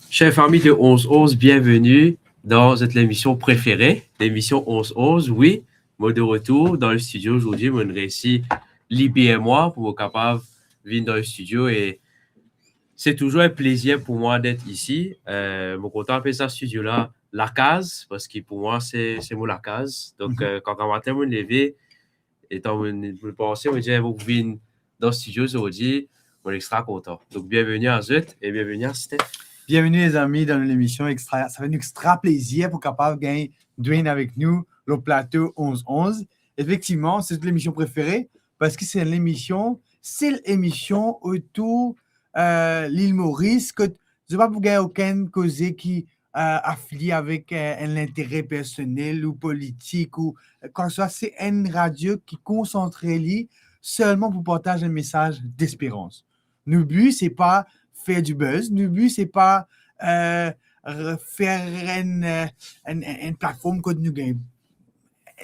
Chers familles de 11-11, bienvenue dans cette émission préférée, l'émission 11-11. Oui, moi de retour dans le studio aujourd'hui, mon récit Libé et moi pour être capable de venir dans le studio et c'est toujours un plaisir pour moi d'être ici. Mon content d'appeler ça studio-là la case parce que pour moi c'est moi la case. Donc quand un matin je me lever et quand je pensais, je me disais vous venez dans le studio aujourd'hui, je suis extra content. Donc bienvenue à Zut et bienvenue à Steph. Bienvenue les amis dans l'émission extra. Ça fait un extra plaisir pour capable gagner Dwayne avec nous, le plateau 11-11. Effectivement, c'est l'émission préférée parce que c'est l'émission autour l'île Maurice que je ne vais pas gagner aucun cause qui affilié avec un intérêt personnel ou politique ou quoi que ce soit. C'est une radio qui concentre seulement pour partager un message d'espérance. Le but, c'est pas faire du buzz. Le but, c'est pas faire une plateforme que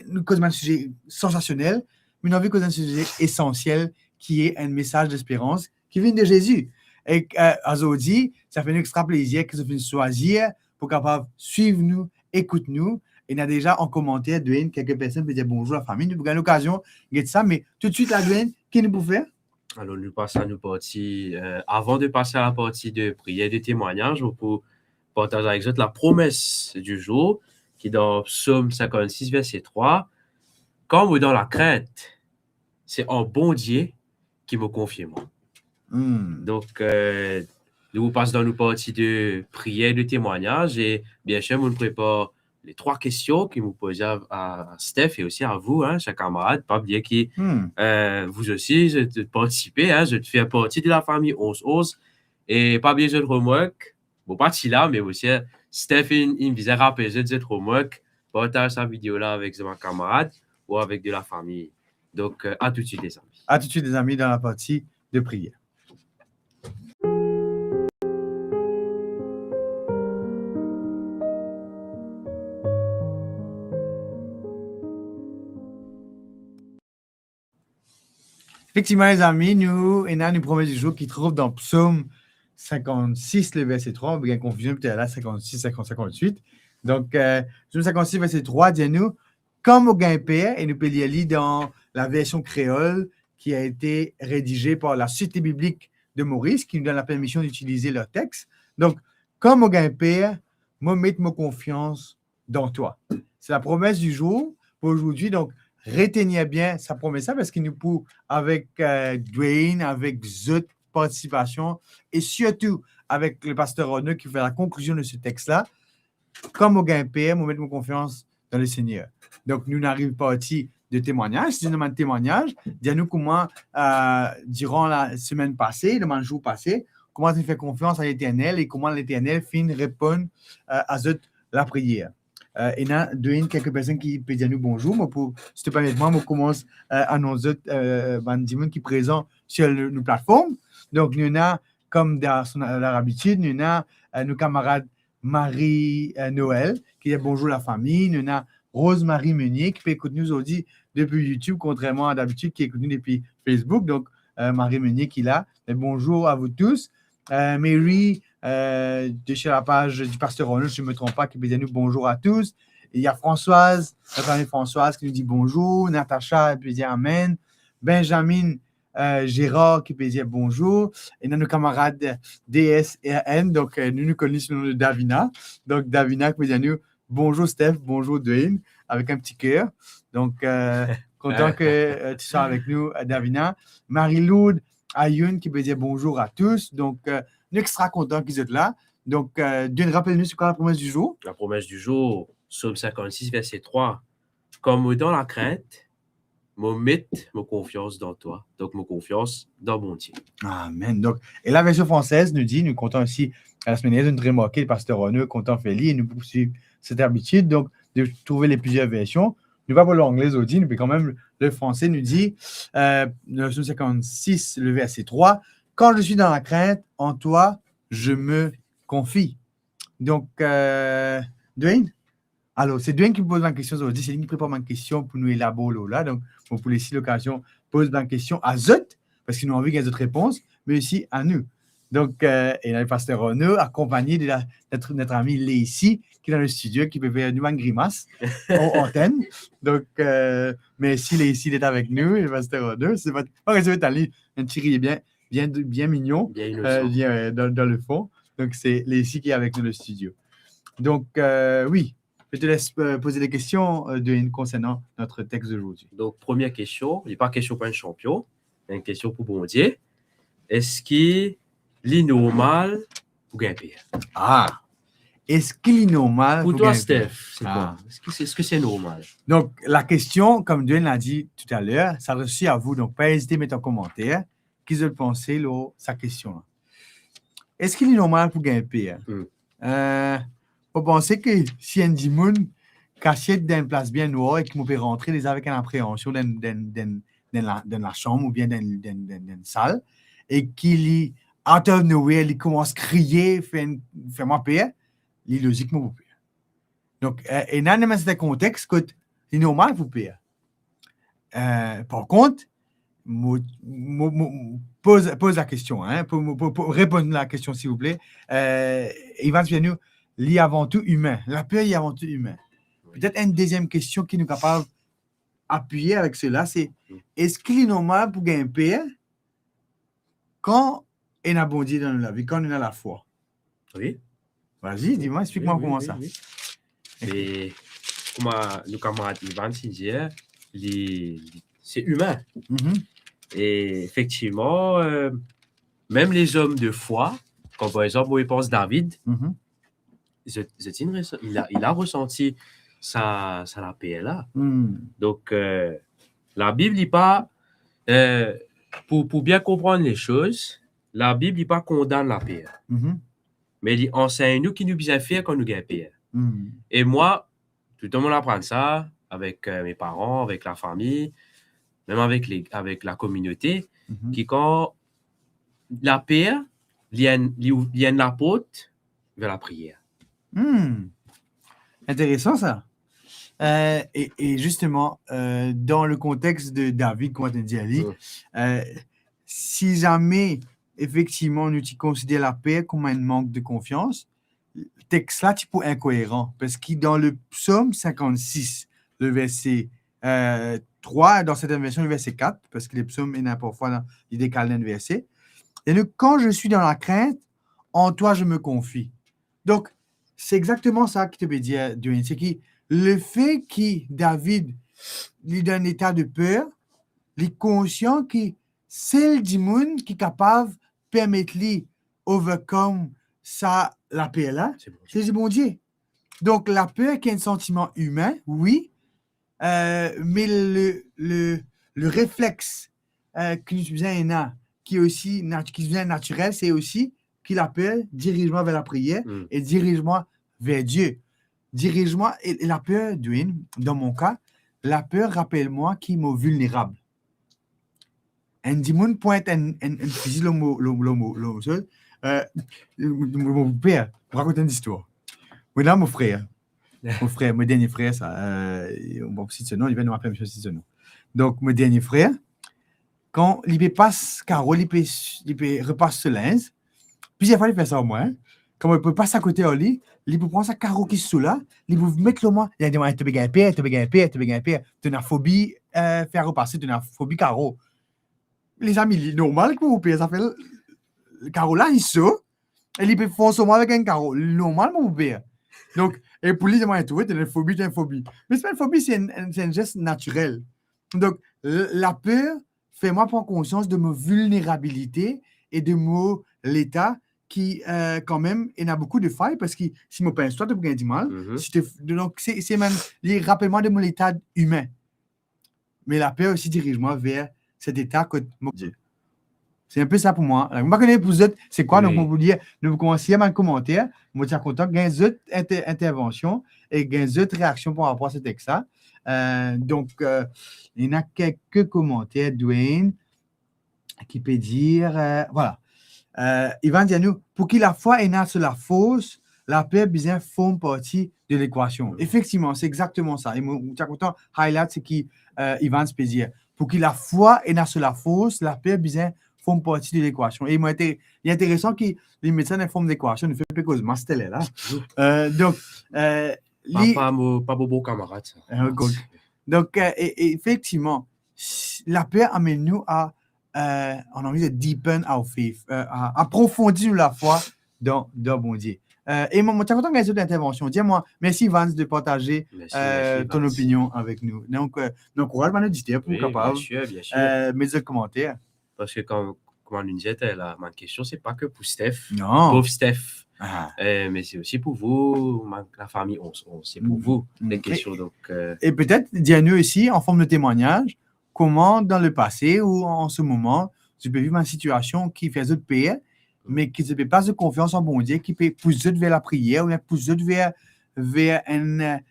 nous causons un sujet sensationnel, mais nous avons causé un sujet essentiel qui est un message d'espérance qui vient de Jésus. Et aujourd'hui, ça fait un extra plaisir que vous puissiez choisir pour capable suivre nous, écouter nous. Et il y a déjà en commentaire, Dwayne, quelques personnes peuvent dire bonjour à la famille. Nous avons l'occasion de ça, mais tout de suite, là, Dwayne, qu'est-ce que nous pouvons faire? Alors, nous passons à nos parties. Avant de passer à la partie de prière de témoignage, on peut partager avec vous la promesse du jour qui est dans Psaume 56, verset 3. Quand vous dans la crainte, c'est un bon Dieu qui me confie moi. Donc, nous passons dans nos parties de prière de témoignage et bien sûr, nous prépare les 3 questions que vous posez à Steph et aussi à vous, hein, chers camarades. Pas bien que vous aussi, je participez, hein, je te fais partie de la famille 11-11 et pas bien de homework. Bon, pas si là, mais aussi Steph, il me disait rappeler de homework, partage sa vidéo-là avec ses camarades ou avec de la famille. Donc, à tout de suite, les amis. À tout de suite, les amis, dans la partie de prière. Effectivement, les amis, nous avons une promesse du jour qui trouve dans Psaume 56, le verset 3. On a une confusion peut-être là, 56, 58. Donc, Psaume 56, verset 3, dit-nous, comme au gain père, et nous pouvons lire dans la version créole qui a été rédigée par la Société biblique de Maurice, qui nous donne la permission d'utiliser leur texte. Donc, comme au gain père, moi, mets ma confiance dans toi. C'est la promesse du jour pour aujourd'hui. Donc, retenez bien sa promesse parce qu'il nous peut, avec Dwayne, avec Zut, participation, et surtout avec le pasteur Renaud qui fait la conclusion de ce texte-là, comme au gain père, moi, mettre ma confiance dans le Seigneur. Donc, nous n'arrivons pas de témoignage. C'est un témoignage. Dis-nous comment, durant la semaine passée, le jour passé, comment tu fais confiance à l'Éternel et comment l'Éternel finit répondre à la prière. Il y a quelques personnes qui peuvent dire nous bonjour. Moi, s'il te plaît, moi, je commence à annoncer des gens qui sont présents sur nos plateformes. Donc, nous avons, comme dans leur habitude, nous avons nos camarades Marie-Noël qui dit bonjour la famille. Nous avons Rose-Marie Meunier qui peut écouter nous aujourd'hui depuis YouTube, contrairement à d'habitude qui écoute nous depuis Facebook. Donc, Marie Meunier qui est là. Et bonjour à vous tous. Mary, de chez la page du pasteur Renaud, si je ne me trompe pas, qui peut dire nous bonjour à tous. Et il y a Françoise, notre amie Françoise qui nous dit bonjour. Natacha, elle peut dire amen. Benjamin Gérard qui peut dire bonjour. Et nos camarades DS et N, donc nous connaissons le nom de Davina. Donc, Davina qui peut dire nous bonjour Steph, bonjour Dwayne, avec un petit cœur. Donc, content que tu sois avec nous, Davina. Marie-Loud Ayoun qui peut dire bonjour à tous. Donc, nous extra content qu'ils soient là. Donc, Dwayne, rappelle-nous, c'est quoi la promesse du jour? La promesse du jour, Psaume 56, verset 3. Comme dans la crainte, me mettre ma confiance dans toi. Donc, ma confiance dans mon Dieu. Amen. Donc, et la version française nous dit, nous comptons aussi, à la semaine dernière, nous remarqué le pasteur Renaud, content Félix, et nous poursuivre cette habitude, donc, de trouver les plusieurs versions. Nous pas pour l'anglais aussi, mais quand même, le français nous dit, le psaume 56, le verset 3, quand je suis dans la crainte, en toi, je me confie. Donc, Dwayne? Alors, c'est Dwayne qui me pose ma question aujourd'hui. C'est lui qui prépare ma question pour nous élaborer là. Donc, on peut laisser l'occasion pose ma question à Zot, parce qu'ils ont envie qu'il y ait d'autres réponses, mais aussi à nous. Donc, et le pasteur Renaud, accompagné de notre ami Lacey, qui est dans le studio, qui peut faire une grimace en antenne. Donc, mais si Lacey est avec nous, et le pasteur Renaud, c'est pas aller un petit rire bien mignon, Bien innocent. dans le fond. Donc, c'est Lacey qui est avec nous dans le studio. Donc, oui, je te laisse poser des questions concernant notre texte d'aujourd'hui. Donc, première question, il n'est pas question pour un champion, c'est une question pour Bondier. Est-ce qu'il est normal pour gagner? Ah! Est-ce qu'il est normal Pour toi, gagner? Steph, c'est quoi? Est-ce que c'est normal? Donc, la question, comme Dwayne l'a dit tout à l'heure, s'adresse aussi à vous. Donc, pas hésiter à mettre en commentaire qu'ils veulent penser là, sa question. Est-ce qu'il est normal pour gagner? Faut penser que si un dimon caché dans une place bien noire et qu'il peut rentrer les avec une appréhension dans la chambre ou bien dans une salle et qu'il est out of nowhere, il commence à crier, fais-moi payer, il est logiquement pour payer. Donc, et dans ce contexte, c'est normal pour payer. Par contre, pose la question, hein, pour répondre à la question, s'il vous plaît. Ivan Spianou, il est avant tout humain. La peur est avant tout humain. Peut-être une deuxième question qui nous est capable d'appuyer avec cela, c'est est-ce qu'il est normal pour gagner peur quand on a bondi dans la vie, quand on a la foi? Oui. Vas-y, dis-moi, explique-moi comment ça. Oui. Mais comme nos camarades Ivan disait, c'est humain. Et effectivement, même les hommes de foi, comme par exemple, on pense David, il a ressenti sa la paix là. Donc, la Bible n'est pas, pour bien comprendre les choses, la Bible n'est pas condamne la paix. Mais il enseigne nous qui nous bien faire quand nous gagnons paix. Et moi, tout le monde apprend ça avec mes parents, avec la famille, même avec la communauté, qui quand la paix, il y a une porte vers la prière. Intéressant ça. Et justement, dans le contexte de David, comme tu as dit, Ali, si jamais, effectivement, nous considérons la paix comme un manque de confiance, le texte là, tu peux incohérent. Parce que dans le psaume 56, le verset 3, dans cette version, le verset 4, parce que les psaumes, il y en a parfois, ils décalent d'un verset. Et nous, quand je suis dans la crainte, en toi, je me confie. Donc, c'est exactement ça que tu veux dire, Dwayne. C'est que le fait que David lui donne un état de peur, il est conscient que c'est le démon qui est capable de permettre lui overcome ça, la peur là. C'est le bon Dieu. Donc, la peur qui est un sentiment humain, oui, mais le réflexe que nous faisons, qui est aussi qui vient naturel, c'est aussi qu'il appelle dirige-moi vers la prière et dirige-moi vers Dieu. Dirige-moi, et la peur, Dwayne, dans mon cas, la peur, rappelle-moi qu'il est vulnérable. Un démon pointe un fusil, mon père, raconte une histoire. Maintenant, mon frère, mon dernier frère, ça, on va citer ce nom, il vient de m'appeler M. ce nom. Donc, mon dernier frère, quand il passe Carole, il peut repasser ce linge, plusieurs fois, il fait ça au moins. Quand il peut passer à côté au lit, il peut prendre sa carreau qui est sous là, il peut mettre le moins, il dit, tu peux gagner paix, tu as phobie, faire repasser, tu as phobie carreau. Les amis, c'est normal que vous payez, ça fait le carreau là, il saute, et il peut foncer au moins avec un carreau. Normal, vous payez. Donc, et pour lui, tu as une phobie. Mais c'est pas une phobie, c'est un geste naturel. Donc, la peur fait moi prendre conscience de ma vulnérabilité et de mon l'état qui, quand même, il y a beaucoup de failles parce que si je me pince, toi, tu peux gagner du mal. Donc, c'est même, rappelle-moi de mon état humain. Mais la peur aussi dirige-moi vers cet état que mon Dieu. C'est un peu ça pour moi. Alors, vous ne connaissez pas vous autres, c'est quoi? Donc, vous dire, vous commencez à mettre un commentaire. Moi, je suis content qu'il y ait d'autres interventions et qu'il y ait d'autres réactions par rapport à ce texte-là. Donc, il y en a quelques commentaires, Dwayne, qui peut dire, voilà. Ivan Dianou, pour qui la foi est née sur la fausse, la peur bien forme partie de l'équation. Effectivement, c'est exactement ça. Et mon content highlight, c'est qui Ivan se peut dire. Pour que la foi et la force, la peur bien forme partie de l'équation. Et il est intéressant que les médecins de forme d'équation ne font pas cause master là. Donc, pas beau camarade. donc, effectivement, la peur amène nous à, on a envie de deepen our faith, à approfondir la foi dans bon Dieu. Et moi, tu as content de l'intervention. Dis-moi, merci Vance de partager ton opinion avec nous. Donc, courage, nous dire pour capable. Bien sûr. Mets des commentaires. Parce que comme on disait, ma question, c'est pas que pour Steph. Non. Pauvre Steph. Mais c'est aussi pour vous, la famille, c'est pour vous, les questions. Donc, et peut-être, dis-nous aussi, en forme de témoignage, comment dans le passé ou en ce moment, tu peux vivre une situation qui fait de paix, mais qui ne peut pas de confiance en bon Dieu, qui peut pousser vers la prière ou pousser vers une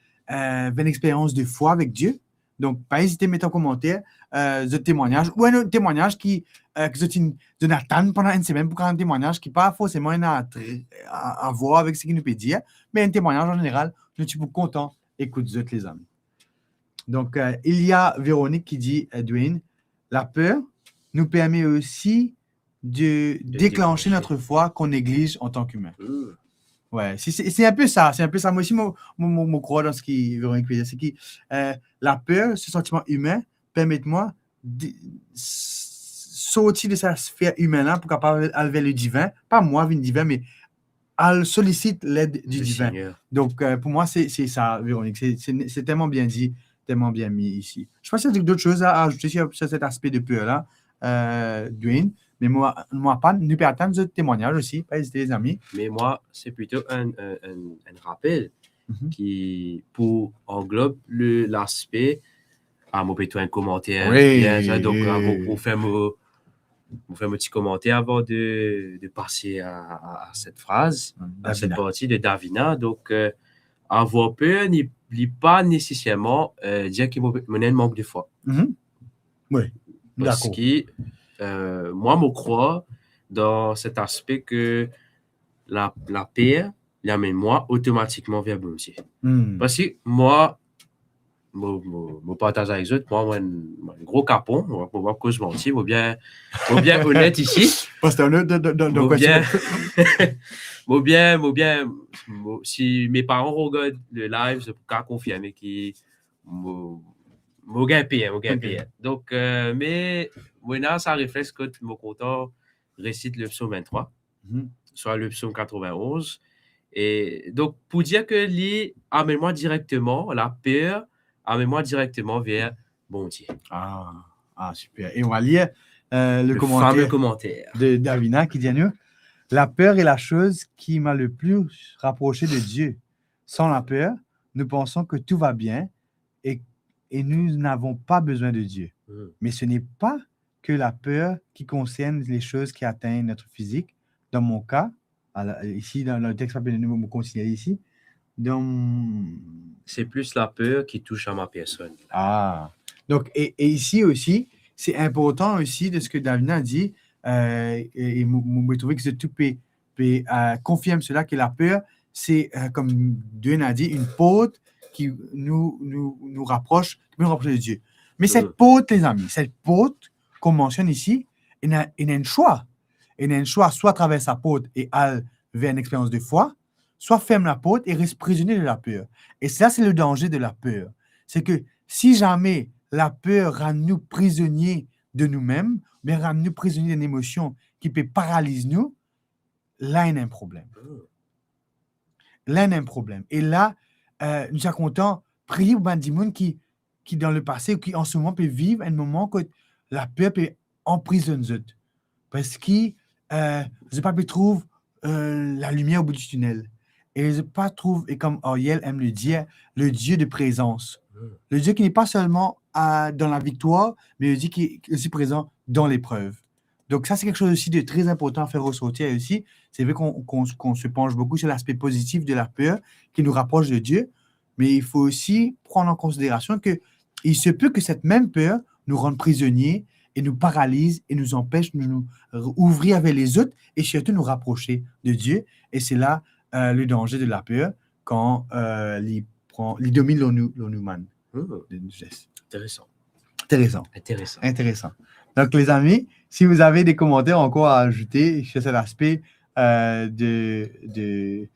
expérience de foi avec Dieu. Donc, pas hésiter à mettre en commentaire ce témoignage ou un témoignage qui attend pendant une semaine pour un témoignage qui n'a pas forcément à voir avec ce qu'il nous peut dire, mais un témoignage en général, nous sommes contents. Écoute, les amis. Donc, il y a Véronique qui dit, Edwin, la peur nous permet aussi de déclencher notre foi qu'on néglige en tant qu'humain. Ouais, c'est un peu ça. C'est un peu ça. Moi aussi, mon croix dans ce qui Véronique veut dire, c'est que la peur, ce sentiment humain, permet-moi de sortir de sa sphère humaine pour capable aller vers le divin. Pas moi, vers le divin, mais elle sollicite l'aide du divin. Seigneur. Donc, pour moi, c'est ça, Véronique. C'est tellement bien dit, tellement bien mis ici. Je pense qu'il y a d'autres choses à ajouter sur cet aspect de peur-là, Dwayne. Mais moi, pas, nous peut attendre ce témoignage aussi, pas hésiter, les amis. Mais moi, c'est plutôt un rappel qui pour englobe l'aspect. Moi, peut-être un commentaire. Oui. Bien, donc, vous faire un petit commentaire avant de passer à cette phrase, à cette partie de Davina. Donc, avoir peur n'est pas nécessairement dire qu'il y a un manque de foi. Oui, parce d'accord. Que moi, je crois dans cet aspect que la paix l'amène moi automatiquement vers bon Dieu. Parce que moi, je partage avec les autres, moi, un gros capon, on va voir que je mentis, ou bien honnête ici. Parce que si mes parents regardent le live, je peux confirmer qu'ils m'ont payé. Donc, mais maintenant, ça reflète que mon content récite le psaume 23, soit le psaume 91. Et donc, pour dire que amène-moi directement, la peur, amène-moi directement vers bon Dieu. Ah, super. Et on va lire le fameux commentaire de Davina qui dit à nous, la peur est la chose qui m'a le plus rapproché de Dieu. Sans la peur, nous pensons que tout va bien et nous n'avons pas besoin de Dieu. Mais ce n'est pas que la peur qui concerne les choses qui atteignent notre physique. Dans mon cas, ici, dans le texte que nous me considérons ici, c'est plus la peur qui touche à ma personne. Ah, donc, et ici aussi, c'est important aussi de ce que Davina dit, et je trouve que tout confirme cela, que la peur, c'est, comme Dieu a dit, une porte qui nous rapproche de Dieu. Mais cette porte, les amis, cette porte qu'on mentionne ici, il y a un choix. Il y a un choix, soit traverser sa porte et aller vers une expérience de foi, soit ferme la porte et reste prisonnier de la peur. Et ça, c'est le danger de la peur. C'est que si jamais la peur rend nous prisonniers de nous-mêmes, bien rend nous prisonniers d'une émotion qui peut paralyser nous, là, il y a un problème. Là, il y a un problème. Et là, nous sommes contents prier pour des gens qui, dans le passé, ou qui en ce moment peuvent vivre un moment que la peur peut emprisonner eux. Parce qu'ils ne pas trouver la lumière au bout du tunnel. Et ils ne pas trouver, et comme Ariel aime le dire, le Dieu de présence. Le Dieu qui n'est pas seulement dans la victoire, mais le Dieu qui est aussi présent dans l'épreuve. Donc ça, c'est quelque chose aussi de très important à faire ressortir aussi. C'est vrai qu'on se penche beaucoup sur l'aspect positif de la peur qui nous rapproche de Dieu, mais il faut aussi prendre en considération qu'il se peut que cette même peur nous rende prisonniers et nous paralyse et nous empêche de nous ouvrir avec les autres et surtout nous rapprocher de Dieu. Et c'est là le danger de la peur quand il domine l'humain. Intéressant. Intéressant. Donc, les amis, si vous avez des commentaires encore à ajouter sur cet aspect de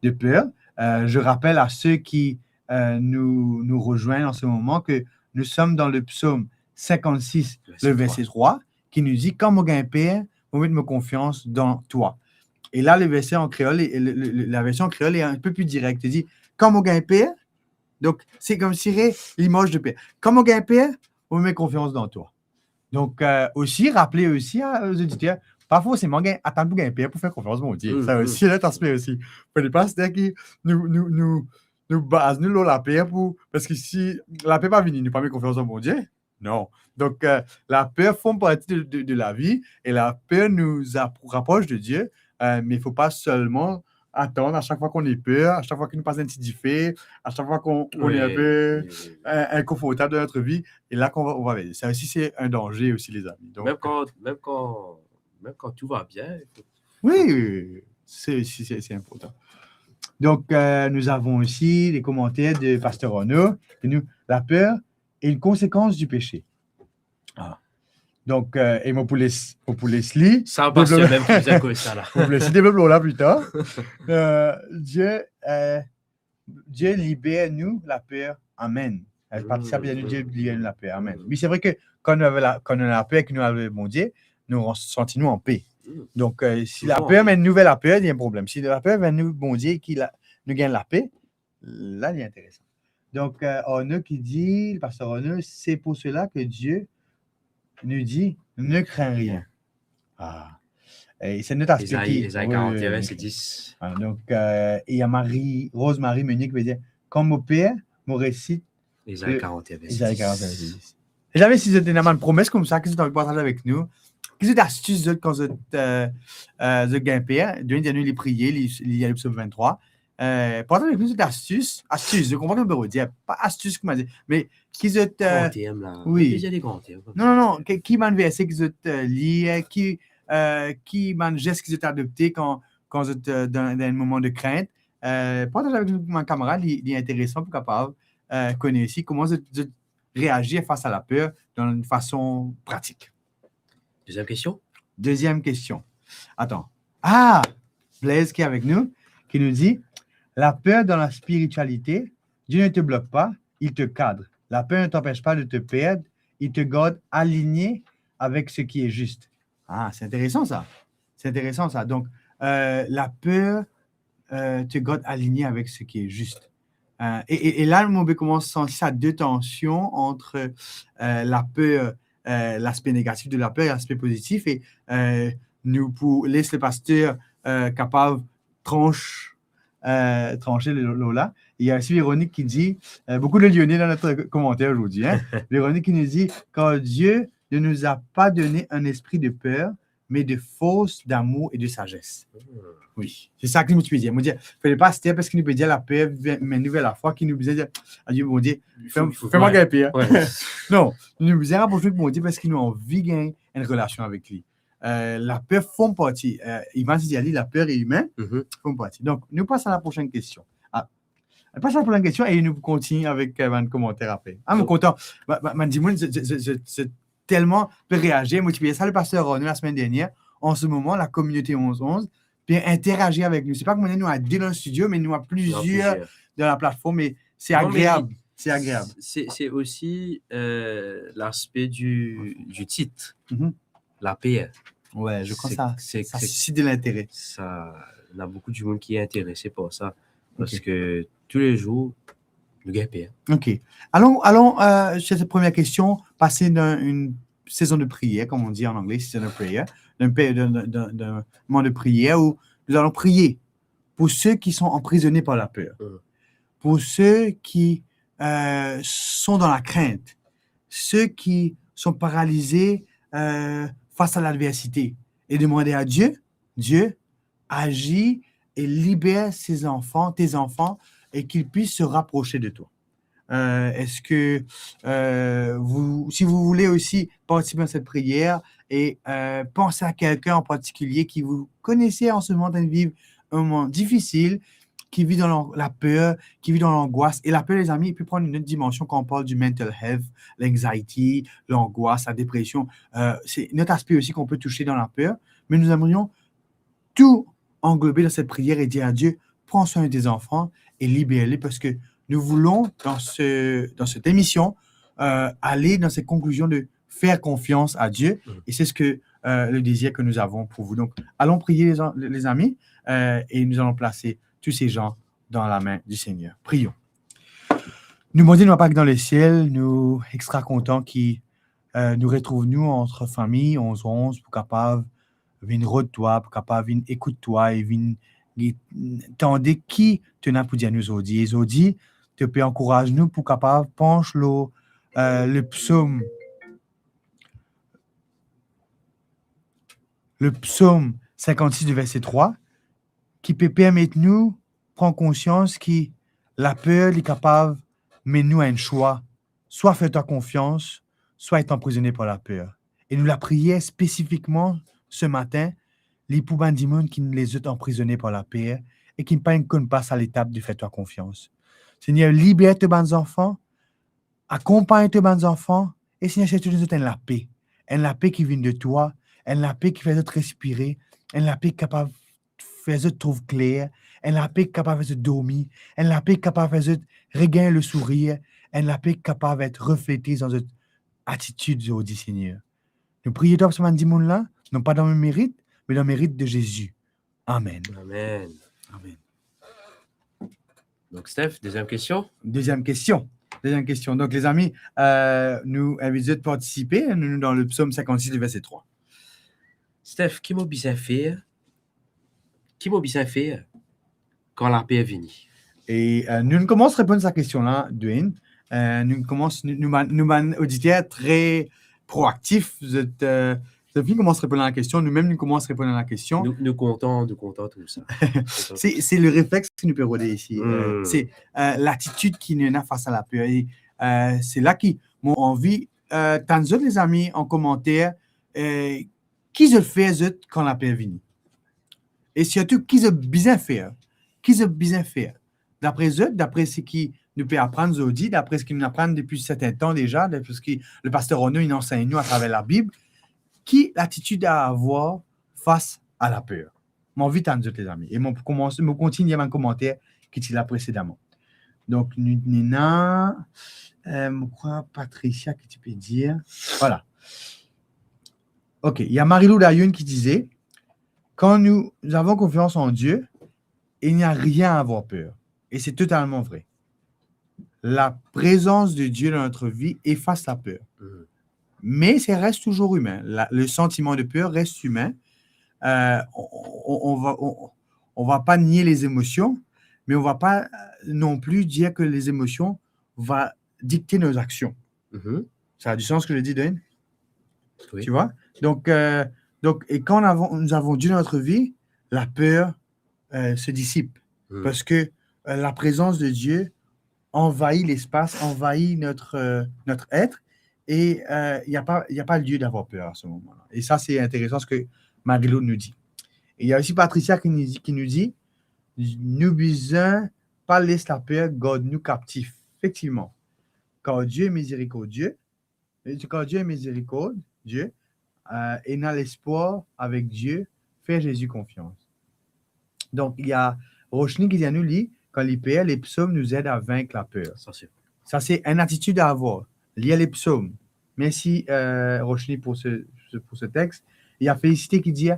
peur, je rappelle à ceux qui nous rejoignent en ce moment que nous sommes dans le psaume 56, le verset 3, qui nous dit « Quand mon gain père, vous mettez ma confiance dans toi. » Et là, le verset en créole, la version en créole est un peu plus directe. Il dit « Quand mon gain père, donc c'est comme si l'image de père. Quand mon gain père, vous mettez confiance dans toi. » Donc, aussi, rappelez aussi aux auditeurs, pas forcément attendre pour gagner père pour faire confiance, mon Dieu. Ça aussi, là, t'aspect aussi. Faut ne pas se dire que nous basons nous la paix parce que si la paix pas venir, nous pas mettre confiance en mon Dieu. Non. Donc, la peur fait partie de la vie et la peur nous rapproche de Dieu, mais il ne faut pas seulement attendre à chaque fois qu'on ait peur, à chaque fois qu'il nous passe un petit diffé, à chaque fois qu'on est un peu inconfortable dans notre vie, et là qu'on va aider. Ça aussi, c'est un danger aussi, les amis. Donc, même quand tout va bien. Oui, c'est important. Donc, nous avons aussi les commentaires de Pasteur Renaud. La peur est une conséquence du péché. Ah. Donc, et moi, pour les lire. Ça, Pasteur, même plus que ça, là. Pour les développer là plus tard. Dieu libère nous la peur. Amen. Participe à nous, Dieu libère nous la peur. Amen. Oui, c'est vrai que quand on a la peur et que nous avons le bon Dieu, nous sentons-nous en paix. Donc, si la peur mène nous vers la peur, il y a un problème. Si la peur mène nous, bon Dieu, qui nous gagne la paix, là, il est intéressant. Donc, Arnaud qui dit, le pasteur Arnaud, c'est pour cela que Dieu nous dit, ne crains rien. Ah. Et c'est notre aspect qui... Isaïe 41, verset 10. Ah, donc, il y a Rose-Marie Meunier qui veut dire, comme mon père, mon récit... Isaïe 41, verset 10. Isaïe 41, verset 10. Et jamais si vous avez une promesse comme ça, que vous avez partagé avec nous, que vous avez astuces quand vous êtes gagné, de nous les prier, il y a le psaume 23. Partagez avec nous cette astuce, je comprends qu'on peut dire, pas astuce comme on dit, mais qui vous êtes... Oui. Déjà des grands thèmes. Non, qui m'a versé que vous êtes lié, qui m'a geste que vous êtes adopté quand vous êtes dans un moment de crainte. Partagez avec nous, mon camarade, il est intéressant pour capable connaître aussi comment vous réagir face à la peur d'une façon pratique. Deuxième question. Attends. Blaise qui est avec nous, qui nous dit, la peur dans la spiritualité, Dieu ne te bloque pas, il te cadre. La peur ne t'empêche pas de te perdre, il te garde aligné avec ce qui est juste. C'est intéressant ça. Donc, la peur te garde aligné avec ce qui est juste. Et là, on commence à sentir deux tensions entre la peur, l'aspect négatif de la peur et l'aspect positif. Et nous, pour laisser le pasteur capable de trancher le là. Il y a aussi Véronique qui dit, beaucoup de Lyonnais dans notre commentaire aujourd'hui, Véronique qui nous dit, quand Dieu ne nous a pas donné un esprit de peur, mais de force, d'amour et de sagesse. Oui, c'est ça que nous peux dire. Il ne fallait pas se parce qu'il nous peut dire la peur, mais nous vers la foi, qui nous disait dire, Dieu, mon Dieu, fais-moi gagner pire. Non, nous nous rapprocher de mon Dieu parce qu'il nous a envie de gagner une relation avec lui. La peur font partie. Ivan Sidiali, la peur est humaine, font partie. Donc, nous passons à la prochaine question. On passe à la prochaine question et nous continuons avec un commentaire après. Mon content. Dis-moi, je tellement peut réagir. Moi, tu peux ça, le pasteur Renaud la semaine dernière. En ce moment, la communauté 11-11 peut interagir avec nous. C'est pas comme nous à deux dans le studio, mais nous à plusieurs dans la plateforme. Et c'est agréable. C'est agréable. C'est aussi l'aspect du titre. La paix. Ouais, je crois que ça suscite de l'intérêt. Ça, il y a beaucoup de monde qui est intéressé par ça. Parce que tous les jours, nous gagnons paix. OK. Allons sur cette première question, passer d'une saison de prière, comme on dit en anglais, saison de prière, d'un moment de prière où nous allons prier pour ceux qui sont emprisonnés par la peur, pour ceux qui sont dans la crainte, ceux qui sont paralysés face à l'adversité, et demander à Dieu, agit et libère tes enfants, et qu'ils puissent se rapprocher de toi. Est-ce que si vous voulez aussi participer à cette prière et penser à quelqu'un en particulier qui vous connaissez en ce moment de vivre un moment difficile, qui vit dans la peur, qui vit dans l'angoisse. Et la peur, les amis, il peut prendre une autre dimension quand on parle du mental health, l'anxiety, l'angoisse, la dépression. C'est un autre aspect aussi qu'on peut toucher dans la peur. Mais nous aimerions tout englober dans cette prière et dire à Dieu, prends soin de tes enfants et libère-les parce que nous voulons, dans cette émission, aller dans cette conclusion de faire confiance à Dieu. Et c'est ce que le désir que nous avons pour vous. Donc, allons prier, les amis, et nous allons placer tous ces gens dans la main du Seigneur. Prions. Nous, mon Dieu, nous Père dans le ciel, nous extra contents qui nous retrouvent, nous, entre famille, 11-11, pour capable venir de toi, pour capable venir écouter toi et venir tendre qui te n'a pour dire nous aujourd'hui. Et aujourd'hui, te peux encourage nous pour capable penche le psaume 56 du verset 3 qui peut permettre nous prendre conscience que la peur est capable mais nous à un choix, soit faire-toi confiance, soit être emprisonné par la peur. Et nous la prions spécifiquement ce matin, les poubans du monde qui nous les ont emprisonnés par la peur et qui ne connaissent pas à l'étape de faire-toi confiance. Seigneur, libère tes bons enfants, accompagne tes bons enfants, et Seigneur, c'est toujours la paix. La paix qui vient de toi, la paix qui fait de respirer, la paix capable de faire de trouver clair, la paix capable de dormir, la paix capable de regagner le sourire, la paix capable d'être reflétée dans notre attitude aujourd'hui, Seigneur. Nous prions pour ce monde-là, non pas dans le mérite, mais dans le mérite de Jésus. Amen. Amen. Amen. Donc, Steph, deuxième question. Deuxième question. Donc, les amis, nous invitons de participer nous, dans le psaume 56, verset 3. Steph, qui m'a bien fait quand la paix est venue? Et nous commençons à répondre à cette question-là, Dwayne. Nous auditeurs très proactifs. Depuis qu'on commence à répondre à la question, nous-mêmes, nous commençons à répondre à la question. Nous comptons tout ça. C'est le réflexe qui nous peut rôder ici. C'est l'attitude qui nous a face à la peur. Et c'est là qu'ils m'ont envie, tant d'autres, les amis, en commentaire, qui se fait quand la peur vient. Et surtout, qui se bien faire. D'après eux, d'après ce qui nous peut apprendre aujourd'hui, d'après ce qu'ils nous apprennent depuis un certain temps déjà, d'après ce que le pasteur Renaud il enseigne nous à travers la Bible, qui l'attitude à avoir face à la peur. Mon vite à nous les amis. Et je continue à un commentaire qui était là précédemment. Donc, Nina, je crois Patricia, que tu peux dire. Voilà. OK. Il y a Marie-Lou Dayoun qui disait, quand nous avons confiance en Dieu, il n'y a rien à avoir peur. Et c'est totalement vrai. La présence de Dieu dans notre vie efface la peur. Mais ça reste toujours humain. Le sentiment de peur reste humain. On va pas nier les émotions, mais on va pas non plus dire que les émotions vont dicter nos actions. Ça a du sens ce que je dis, Dwayne? Oui. Tu vois? Donc, et quand nous avons Dieu dans notre vie, la peur se dissipe. Parce que la présence de Dieu envahit l'espace, envahit notre être, et il n'y a pas lieu d'avoir peur à ce moment-là. Et ça, c'est intéressant ce que Marie-Lou nous dit. Et il y a aussi Patricia qui nous dit nous besoin pas laisser la peur garde-nous captifs. Effectivement, quand Dieu est miséricordieux, et dans l'espoir avec Dieu, faire Jésus confiance. Donc, il y a Rochny qui dit à nous, quand les psaumes nous aident à vaincre la peur. Ça, c'est une attitude à avoir. Lire les psaumes. Merci, Rochny, pour ce texte. Il y a Félicité qui dit,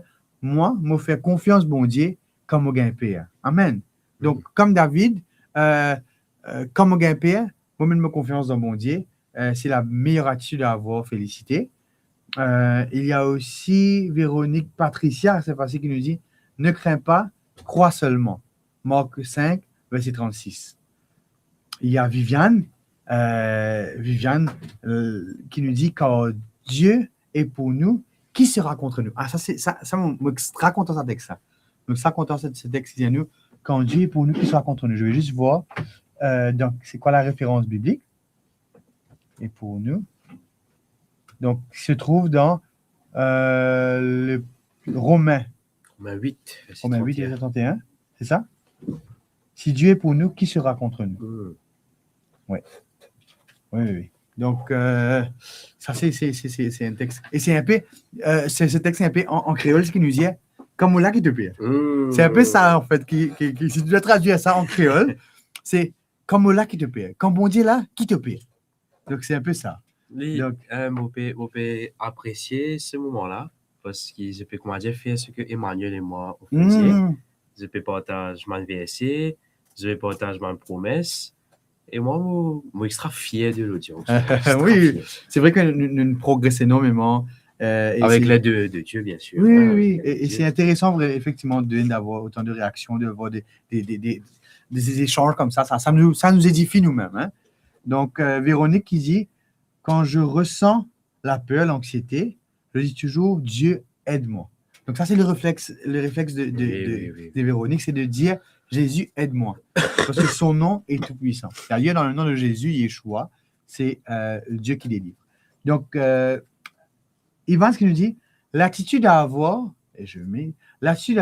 moi, me faire confiance, bon Dieu, comme mon gain père. Amen. Donc, comme David, comme mon gain père, moi, me confiance dans bon Dieu. C'est la meilleure attitude à avoir, Félicité. Il y a aussi Véronique Patricia, c'est facile, qui nous dit, ne crains pas, crois seulement. Marc 5, verset 36. Il y a Viviane qui nous dit, quand Dieu est pour nous, qui sera contre nous? Ah, ça me sera content ça avec ça. Me sera content ce texte qui dit à nous, quand Dieu est pour nous, qui sera contre nous? Je vais juste voir, donc, c'est quoi la référence biblique? Et pour nous. Donc, il se trouve dans le Romains 8, verset 31. C'est ça? Si Dieu est pour nous, qui sera contre nous? Mm. Oui. Donc, ça, c'est un texte. Et c'est un peu, ce texte est un peu en créole, ce qui nous dit, comme là qui te pire. C'est un peu ça, en fait, si tu dois traduire ça en créole, c'est comme là qui te pire. Comme bon Dieu là, qui te pire. Donc, c'est un peu ça. Oui, Donc, on peut apprécier ce moment-là parce que je peux, comment dire, faire ce que Emmanuel et moi on faisait. Je peux partager mon verset, je peux partager ma promesse. Et moi, je suis extra fier de l'audience. Oui, c'est vrai que nous progressons énormément. Avec l'aide de Dieu, bien sûr. Oui. Et c'est intéressant, effectivement, d'avoir autant de réactions, d'avoir des échanges comme ça. Ça nous édifie nous-mêmes. Hein? Donc, Véronique qui dit, quand je ressens la peur, l'anxiété, je dis toujours, Dieu, aide-moi. Donc, ça, c'est le réflexe de Véronique, c'est de dire, Jésus, aide-moi. Parce que son nom est tout-puissant. D'ailleurs, dans le nom de Jésus, Yeshua, c'est Dieu qui délivre. Donc, Ivan, ce qu'il nous dit, l'attitude à avoir, c'est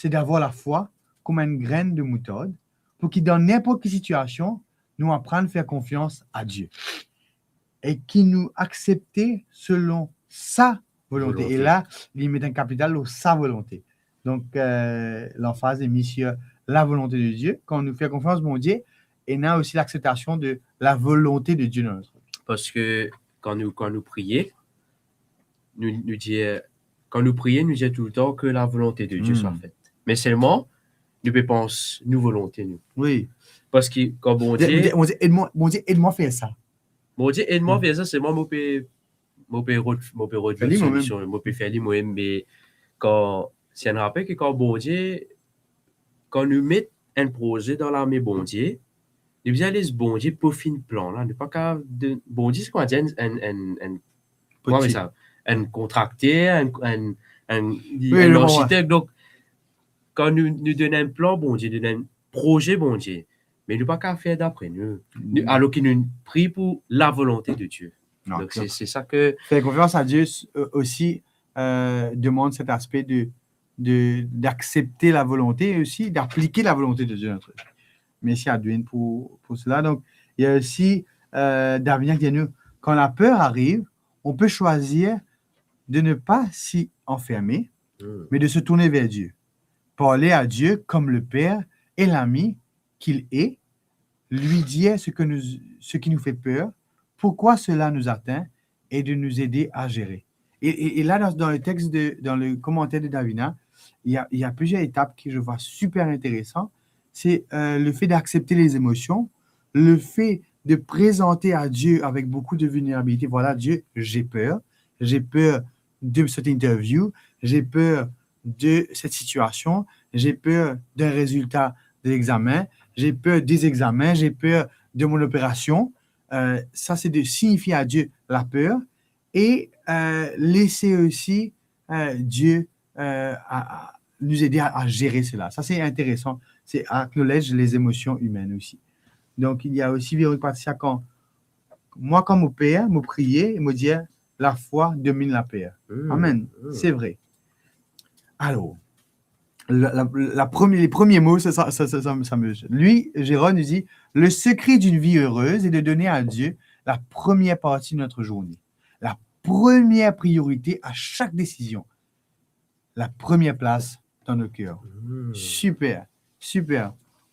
d'avoir la foi comme une graine de moutarde pour qu'il, dans n'importe quelle situation, nous apprenne à faire confiance à Dieu et qu'il nous accepte selon sa volonté. Et là, il met un capital au sa volonté. Donc, l'emphase est mise sur la volonté de Dieu. Quand on nous fait confiance, mon Dieu, et on a aussi l'acceptation de la volonté de Dieu dans notre vie. Parce que quand nous prions, nous disons tout le temps que la volonté de Dieu soit faite. Mais seulement, nous ne pensons nous volonté, nous. Oui. Parce que quand bon Dieu... Mon Dieu, aide-moi à faire ça. Bon Dieu, aide-moi à faire ça, c'est moi, je peux faire moi-même, mais quand... Si on rappelle que quand bon Dieu... Quand nous mettons un projet dans l'armée bon Dieu, nous disons aller ce bon Dieu pour finir plan là, ne pas qu'à bon Dieu c'est quoi dire un contracté, un architecte. Donc quand nous donnons un plan bon Dieu, nous donnons un projet bon Dieu, mais nous pas qu'à faire d'après nous, alors qu'il nous prie pour la volonté de Dieu. Non, donc c'est ça que faire confiance à Dieu aussi demande cet aspect d'accepter la volonté et aussi d'appliquer la volonté de Dieu dans notre vie. Merci à Dwayne pour cela. Donc, il y a aussi Davina qui dit, quand la peur arrive, on peut choisir de ne pas s'y enfermer, mais de se tourner vers Dieu. Parler à Dieu comme le Père et l'ami qu'il est, lui dire ce qui nous fait peur, pourquoi cela nous atteint et de nous aider à gérer. Et là, dans le texte, dans le commentaire de Davina, il y a plusieurs étapes que je vois super intéressantes. C'est le fait d'accepter les émotions, le fait de présenter à Dieu avec beaucoup de vulnérabilité. Voilà, Dieu, j'ai peur de cette interview, j'ai peur de cette situation, j'ai peur d'un résultat de l'examen, j'ai peur des examens, j'ai peur de mon opération. Ça, c'est de signifier à Dieu la peur et laisser aussi Dieu nous aider à gérer cela. Ça, c'est intéressant. C'est acknowledge les émotions humaines aussi. Donc, il y a aussi Véronique Patricia quand moi, comme mon père, me prier et me dire la foi domine la peur. Amen. C'est vrai. Alors, les premiers mots, ça me... Lui, Jérôme nous dit, le secret d'une vie heureuse est de donner à Dieu la première partie de notre journée. La première priorité à chaque décision. La première place dans nos cœurs. Super.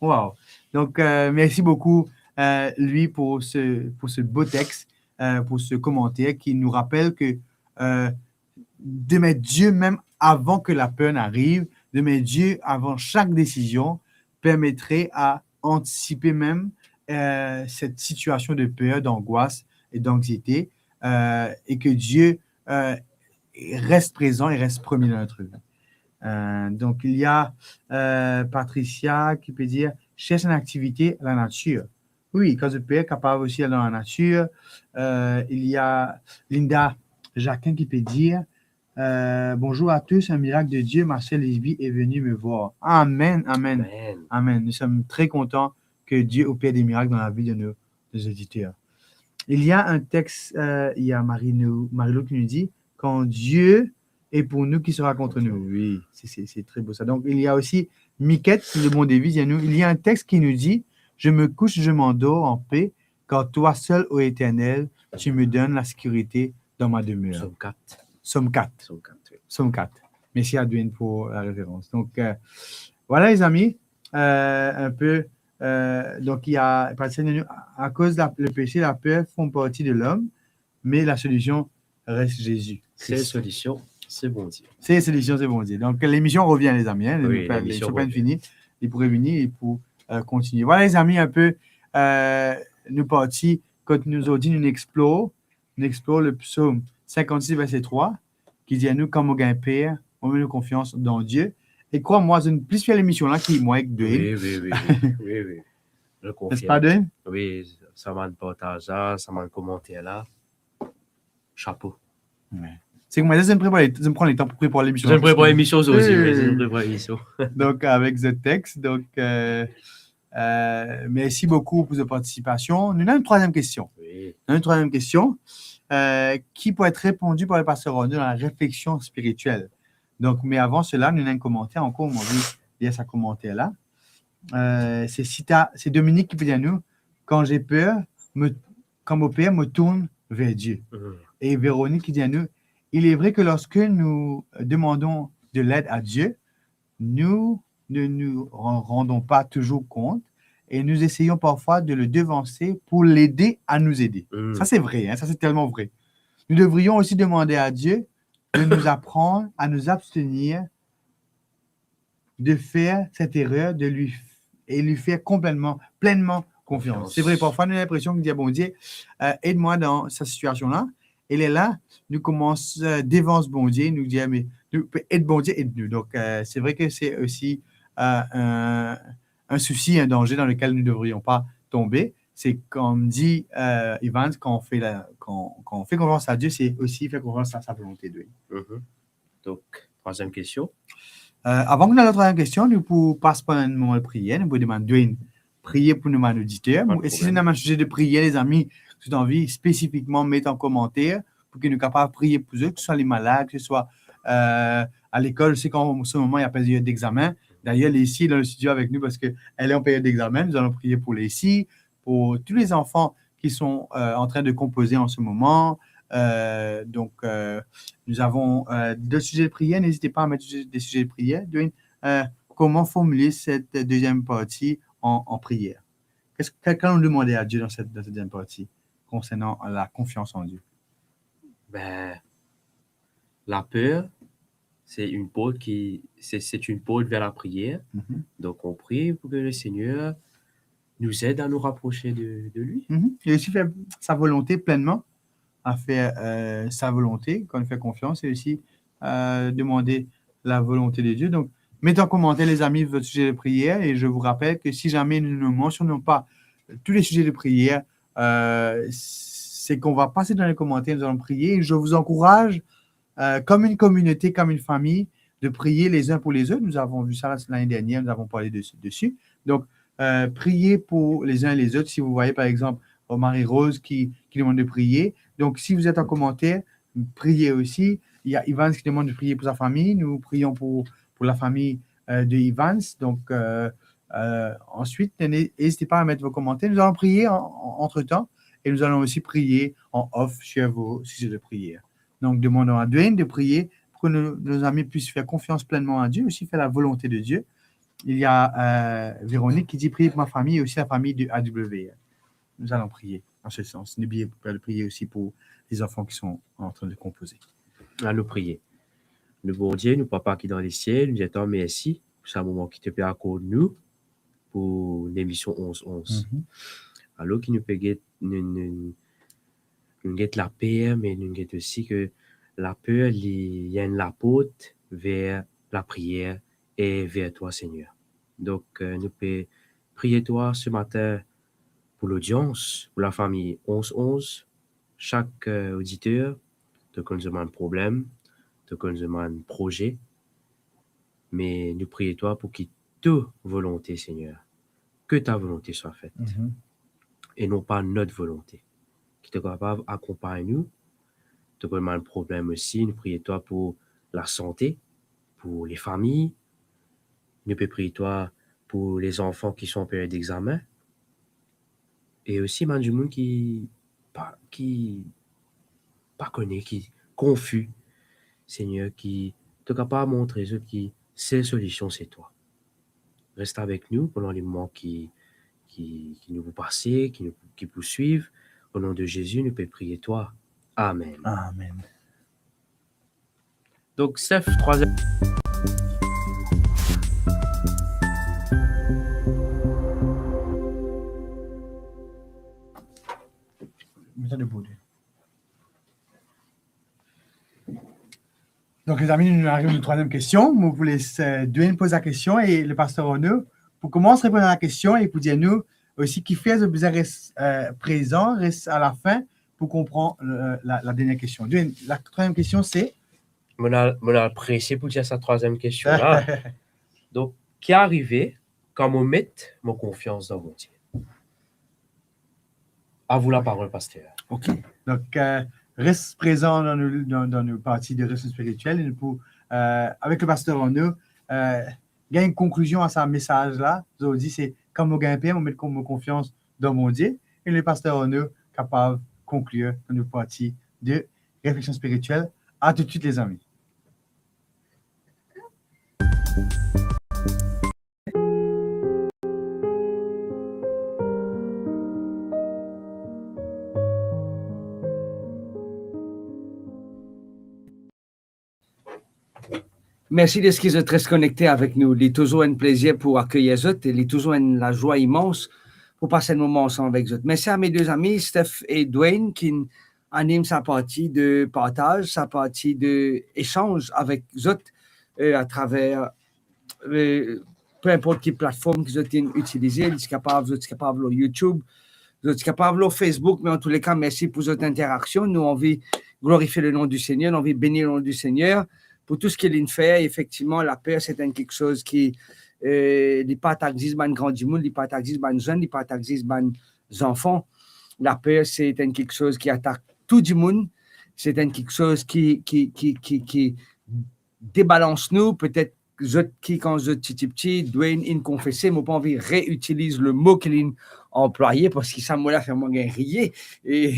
Wow. Donc, merci beaucoup, lui, pour ce beau texte, pour ce commentaire qui nous rappelle que de mettre Dieu même avant que la peur n'arrive, de mettre Dieu avant chaque décision permettrait à anticiper même cette situation de peur, d'angoisse et d'anxiété et que Dieu reste présent et reste premier dans notre vie. Donc, il y a Patricia qui peut dire « cherche une activité à la nature ». Oui, quand je peux être capable aussi d'aller dans la nature. Il y a Linda Jacquin qui peut dire bonjour à tous, un miracle de Dieu, Marcel Lisby est venu me voir. Amen. Nous sommes très contents que Dieu opère des miracles dans la vie de nos auditeurs. Il y a un texte, il y a Marie-Lou qui nous dit quand Dieu est pour nous, qui sera contre nous. Oui, c'est très beau ça. Donc, il y a aussi Miquette, le bon David, il y a un texte qui nous dit « Je me couche, je m'endors en paix, car toi seul, ô Éternel, tu me donnes la sécurité dans ma demeure. Psaume 4. » Somme 4. Psaume 4, oui. Somme 4. Merci à Dwayne pour la référence. Donc, voilà les amis, un peu. Donc, il y a, à cause de le péché, la peur font partie de l'homme, mais la solution reste Jésus. C'est la solution, c'est bon Dieu. C'est la solution, c'est bon Dieu. Donc, l'émission revient, les amis. Hein, Oui, les l'émission sont pas revient. finis. Ils pourraient venir et pour continuer. Voilà, les amis, un peu, nous partis, quand nous avons dit, nous explorons le psaume 56, verset 3, qui dit à nous, comme au gain père, on met nos confiance dans Dieu. Et crois-moi, c'est une plus fière émission là qui est moi avec Dwayne. Oui. Je confirme. N'est-ce pas, Dwayne? Oui, ça m'a partagé, ça m'a commenté là. Chapeau. Ouais. C'est que moi, je me prends les temps pour préparer l'émission. Je me prépare l'émission aussi, je me prépare l'émission. Donc, avec ce texte, donc, merci beaucoup pour votre participation. Nous avons une troisième question. Oui. Une troisième question qui peut être répondue par le pasteur Renaud dans la réflexion spirituelle. Donc, mais avant cela, nous avons un commentaire. Encore, on va lire ce commentaire-là. C'est Dominique qui peut dire à nous, quand j'ai peur, quand mon père me tourne vers Dieu. Et Véronique qui dit à nous, il est vrai que lorsque nous demandons de l'aide à Dieu, nous ne nous rendons pas toujours compte et nous essayons parfois de le devancer pour l'aider à nous aider. Ça, c'est vrai, hein? Ça, c'est tellement vrai. Nous devrions aussi demander à Dieu de nous apprendre à nous abstenir de faire cette erreur de lui faire pleinement confiance. C'est vrai, parfois, nous avons l'impression que Dieu, bon Dieu, aide-moi dans cette situation-là. Elle est là, nous commençons à dévancer bon Dieu, nous dire, mais aide bon Dieu, aide-nous. Donc, c'est vrai que c'est aussi un souci, un danger dans lequel nous ne devrions pas tomber. C'est comme dit Ivan, quand on fait confiance à Dieu, c'est aussi faire confiance à sa volonté de lui. Donc, troisième question. Avant que nous la troisième question, nous pouvons passer par un moment de prière. Nous pouvons demander de prier pour nos auditeurs. Et si nous avons un sujet de prière, les amis, si vous avez envie, spécifiquement, mettez en commentaire pour que nous soyons capables de prier pour eux, que ce soit les malades, que ce soit à l'école. Je sais qu'en ce moment, il y a période d'examen. D'ailleurs, Leslie est dans le studio avec nous parce qu'elle est en période d'examen. Nous allons prier pour Leslie, pour tous les enfants qui sont en train de composer en ce moment. Donc, nous avons deux sujets de prière. N'hésitez pas à mettre des sujets de prière. Comment formuler cette deuxième partie en prière? Qu'allons-nous demander à Dieu dans cette deuxième partie concernant la confiance en Dieu? Ben, la peur, c'est une porte vers la prière. Donc, on prie pour que le Seigneur nous aide à nous rapprocher de lui. Et aussi faire sa volonté pleinement, à faire sa volonté, quand on fait confiance, et aussi demander la volonté de Dieu. Donc, mettez en commentaire, les amis, votre sujet de prière, et je vous rappelle que si jamais nous ne mentionnons pas tous les sujets de prière, c'est qu'on va passer dans les commentaires, nous allons prier, et je vous encourage, comme une communauté, comme une famille, de prier les uns pour les autres. Nous avons vu ça l'année dernière, nous avons parlé dessus. Donc, priez pour les uns et les autres. Si vous voyez, par exemple, Marie-Rose qui demande de prier. Donc, si vous êtes en commentaire, priez aussi. Il y a Ivans qui demande de prier pour sa famille. Nous prions pour la famille de Ivans. Donc, ensuite, n'hésitez pas à mettre vos commentaires. Nous allons prier entre-temps et nous allons aussi prier en off sur vos sujets de prière. Donc, demandons à Dwayne de prier pour que nos amis puissent faire confiance pleinement à Dieu, aussi faire la volonté de Dieu. Il y a Véronique qui dit prier pour ma famille et aussi la famille de AW. Nous allons prier en ce sens. N'oubliez pas de prier aussi pour les enfants qui sont en train de composer. Allons prier. Le bon Dieu, nous, Papa qui est dans les ciels, nous disons merci pour ce moment qui te plaît à cause de nous pour l'émission 11-11. Alors qui nous peut nous guette la paix, mais nous guette aussi que la peur, il y a une porte vers la prière et vers toi, Seigneur. Donc, nous pouvons prier toi ce matin pour l'audience, pour la famille 11-11, chaque auditeur, de qu'on nous demande un problème, de qu'on nous demande un projet, mais nous prions toi pour que ta volonté, Seigneur, que ta volonté soit faite, et non pas notre volonté, qui te capable d'accompagner nous, de qu'on demande un problème aussi, nous prions toi pour la santé, pour les familles, Nous peut prier toi pour les enfants qui sont en période d'examen. Et aussi, man, du monde qui pas connaît, qui confus. Seigneur, qui te capable de montrer ce qui, seule solution, c'est toi. Reste avec nous pendant les moments qui nous vont passer, qui poursuivent. Au nom de Jésus, nous pouvons prier toi. Amen. Amen. Donc, Steph, troisième. Mettez debout. Donc, les amis, nous arrivons à une troisième question. Vous voulez Dwayne pose la question et le pasteur Renaud, pour commencer à répondre à la question et pour dire nous aussi qui fait le besoin reste présent, reste à la fin pour comprendre la dernière question. Dwayne, la troisième question, c'est? On a apprécié pour dire sa troisième question là. Donc, qui est arrivé quand on met mon confiance dans mon Dieu? À vous la parole, pasteur. OK. Donc, reste présent dans nos parties de ressources spirituelles. Et pour, avec le pasteur Renaud, il y a une conclusion à ce message-là. Je dis, c'est comme on gagne on met confiance dans mon Dieu. Et le pasteur Renaud capable de conclure dans nos parties de réflexion spirituelle. À tout de suite, les amis. Merci de ce qu'ils sont très connectés avec nous. Il est toujours un plaisir pour accueillir eux et il est toujours la joie immense pour passer un moment ensemble avec eux. Merci à mes deux amis, Steph et Dwayne, qui animent sa partie de partage, sa partie d'échange avec eux à travers peu importe quelle plateforme qu'ils ont utilisée. Ils sont capables sur YouTube, ils sont capables sur Facebook, mais en tous les cas, merci pour votre interaction. Nous, on veut glorifier le nom du Seigneur, on veut bénir le nom du Seigneur. Pour tout ce qu'il fait, effectivement, la paix, c'est quelque chose qui n'est pas taxé par les grands du monde, n'est pas taxé par les jeunes, n'est pas taxé par les enfants. La paix, c'est quelque chose qui attaque tout le monde. C'est quelque chose qui débalance nous. Peut-être quand je suis petit, Dwayne, il confessait, mais pas envie de réutiliser le mot qu'il a employé parce que ça m'a fait moi rire. Et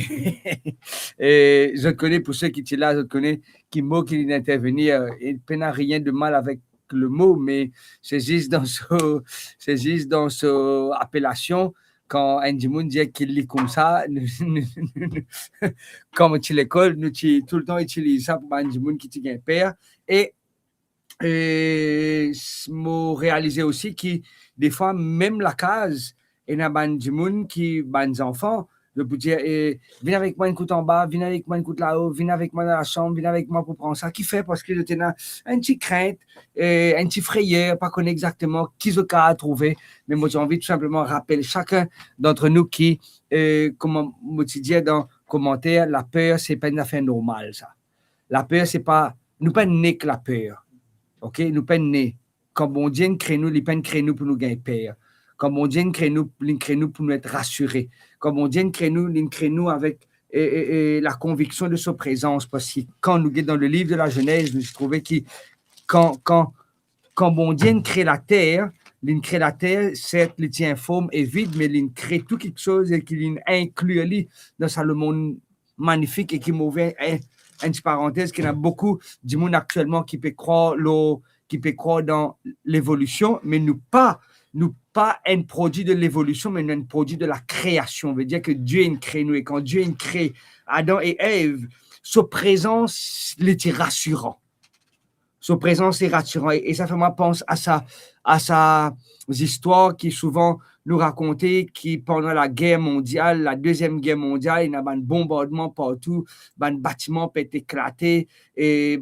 je connais, pour ceux qui sont là, je connais qui mot qu'il intervenir. Il n'a rien de mal avec le mot, mais c'est juste dans son appellation. Quand Andy Moon dit qu'il lit comme ça, comme tu l'école, nous tout le temps utilisons ça pour Andy Moon qui est un père. Et je réalisé aussi que des fois, même la case, il y a des gens qui, des enfants, je peux dire, viens avec moi, écoute en bas, viens avec moi, écoute là-haut, viens avec moi dans la chambre, viens avec moi pour prendre ça. Qui fait parce que j'étais là, un petit crainte, un petit frayeur, pas connaître exactement qui ce cas a trouvé. Mais moi, j'ai envie tout simplement de rappeler chacun d'entre nous qui, comme moi, tu dis dans le commentaire, la peur, c'est pas une affaire normale, ça. La peur, c'est pas, nous pas né que la peur. OK, nous pas nés. Quand bon Dieu crée nous, il pas crée nous pour nous gagner peur. Quand bon Dieu crée nous pour nous être rassurés. Quand bon Dieu crée nous avec la conviction de sa présence. Parce que quand nous sommes dans le livre de la Genèse, nous trouvons que quand bon Dieu crée la terre, certes, il tient forme et vide, mais il crée tout quelque chose et qu'il inclut dans ce monde magnifique et qui mauvais. Une parenthèse, qu'il y a beaucoup de monde actuellement qui peut croire dans l'évolution, mais nous pas un produit de l'évolution, mais un produit de la création. Ça veut dire que Dieu a créé nous, et quand Dieu a créé Adam et Ève, sa présence était rassurant. Sa présence est rassurant. Et ça fait moi penser à sa histoire qui souvent nous racontait qui pendant la guerre mondiale, la deuxième guerre mondiale, il y a un bombardement partout, un bâtiment peut être éclaté et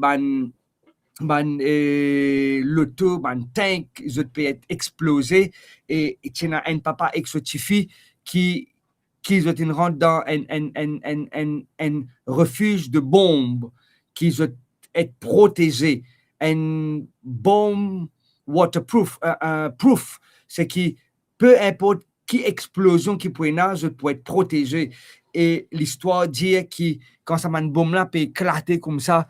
l'auto, un tank peut être explosé et il y a un papa et sa fille qui rentre dans un refuge de bombes qui doit être protégé. Un bombe waterproof, proof, c'est qui peu importe qui explosion qui peut être protégé. Et l'histoire dit que quand ça une bombe là peut éclater comme ça,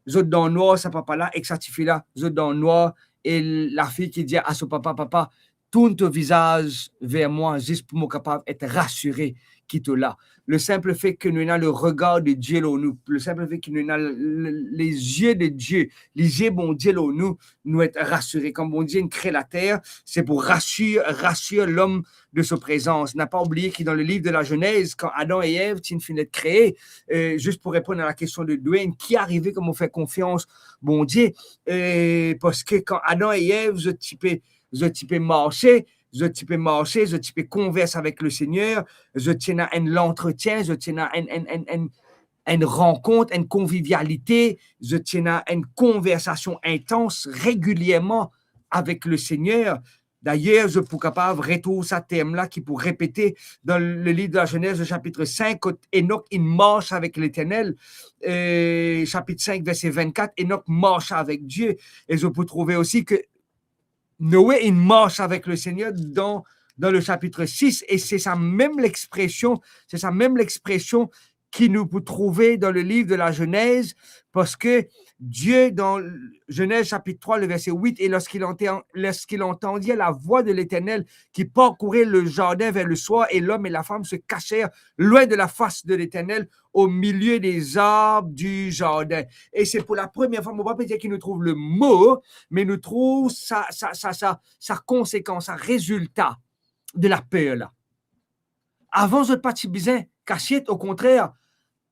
dans le noir, ça ne peut pas là, et ça là, dans le noir, et la fille qui dit à son papa, papa, tourne ton visage vers moi, juste pour me capable d'être rassuré qui te là. Le simple fait que nous avons le regard de Dieu là, nous, le simple fait que nous avons les yeux de Dieu, les yeux bon Dieu là, nous être rassurés. Comme bon Dieu crée la terre, c'est pour rassurer l'homme de sa présence. N'a pas oublié que dans le livre de la Genèse, quand Adam et Ève finissent d'être créés, juste pour répondre à la question de Dwayne, qui est arrivé comme on fait confiance, bon Dieu, parce que quand Adam et Ève, je type marcher, je type converse avec le Seigneur, je tiens à l'entretien, je tiens à une rencontre, une convivialité, je tiens à une conversation intense régulièrement avec le Seigneur. D'ailleurs, je suis capable de retourner ce thème-là qui pour répéter dans le livre de la Genèse, chapitre 5, quand Enoch, il marche avec l'Éternel, chapitre 5, verset 24, Enoch marche avec Dieu. Et je peux trouver aussi que Noé, il marche avec le Seigneur dans le chapitre 6, et c'est sa même l'expression qui nous peut trouver dans le livre de la Genèse, parce que Dieu, dans Genèse chapitre 3, le verset 8, et lorsqu'il entendit la voix de l'Éternel qui parcourait le jardin vers le soir, et l'homme et la femme se cachèrent loin de la face de l'Éternel, au milieu des arbres du jardin. Et c'est pour la première fois, on ne va pas dire qu'il nous trouve le mot, mais nous trouve sa conséquence, sa résultat de la peur là. Avant, je ne pas bien cachette, au contraire,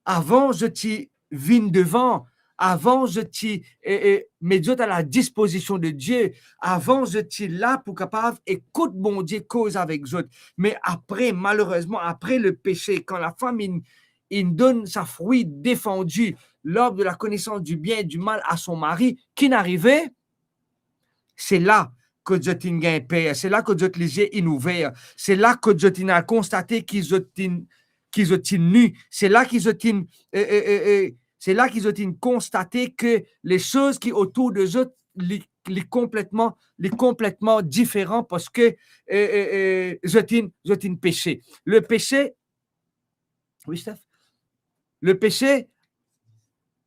avant, je t'y vigne devant, avant, je t'y mets Dieu à la disposition de Dieu, avant, je t'y là pour capable, écoute mon Dieu, cause avec eux. Mais après, malheureusement, après le péché, quand la femme, il donne sa fruit défendu, l'arbre de la connaissance du bien et du mal à son mari, qui n'arrivait, c'est là que Dieu t'a gagné paix, c'est là que Dieu te les yeux ouvert, c'est là que Dieu t'a constaté qu'ils ont nu, c'est là qu'ils ont constaté que les choses qui autour de eux les complètement différents parce que je péché. Le péché, oui Steph, le péché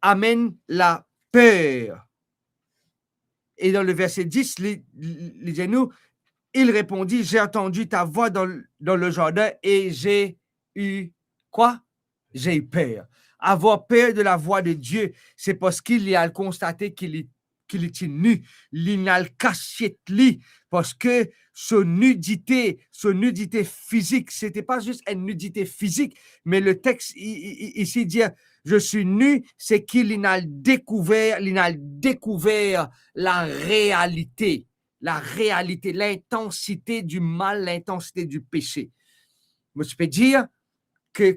amène la peur. Et dans le verset 10, lisez-nous, il répondit, j'ai entendu ta voix dans le jardin et j'ai eu quoi? J'ai eu peur. Avoir peur de la voix de Dieu, c'est parce qu'il a constaté qu'il était nu, il n'a le caché parce que son nudité physique, c'était pas juste une nudité physique, mais le texte ici dit je suis nu, c'est qu'il a découvert la réalité, l'intensité du mal, l'intensité du péché. Je peux dire que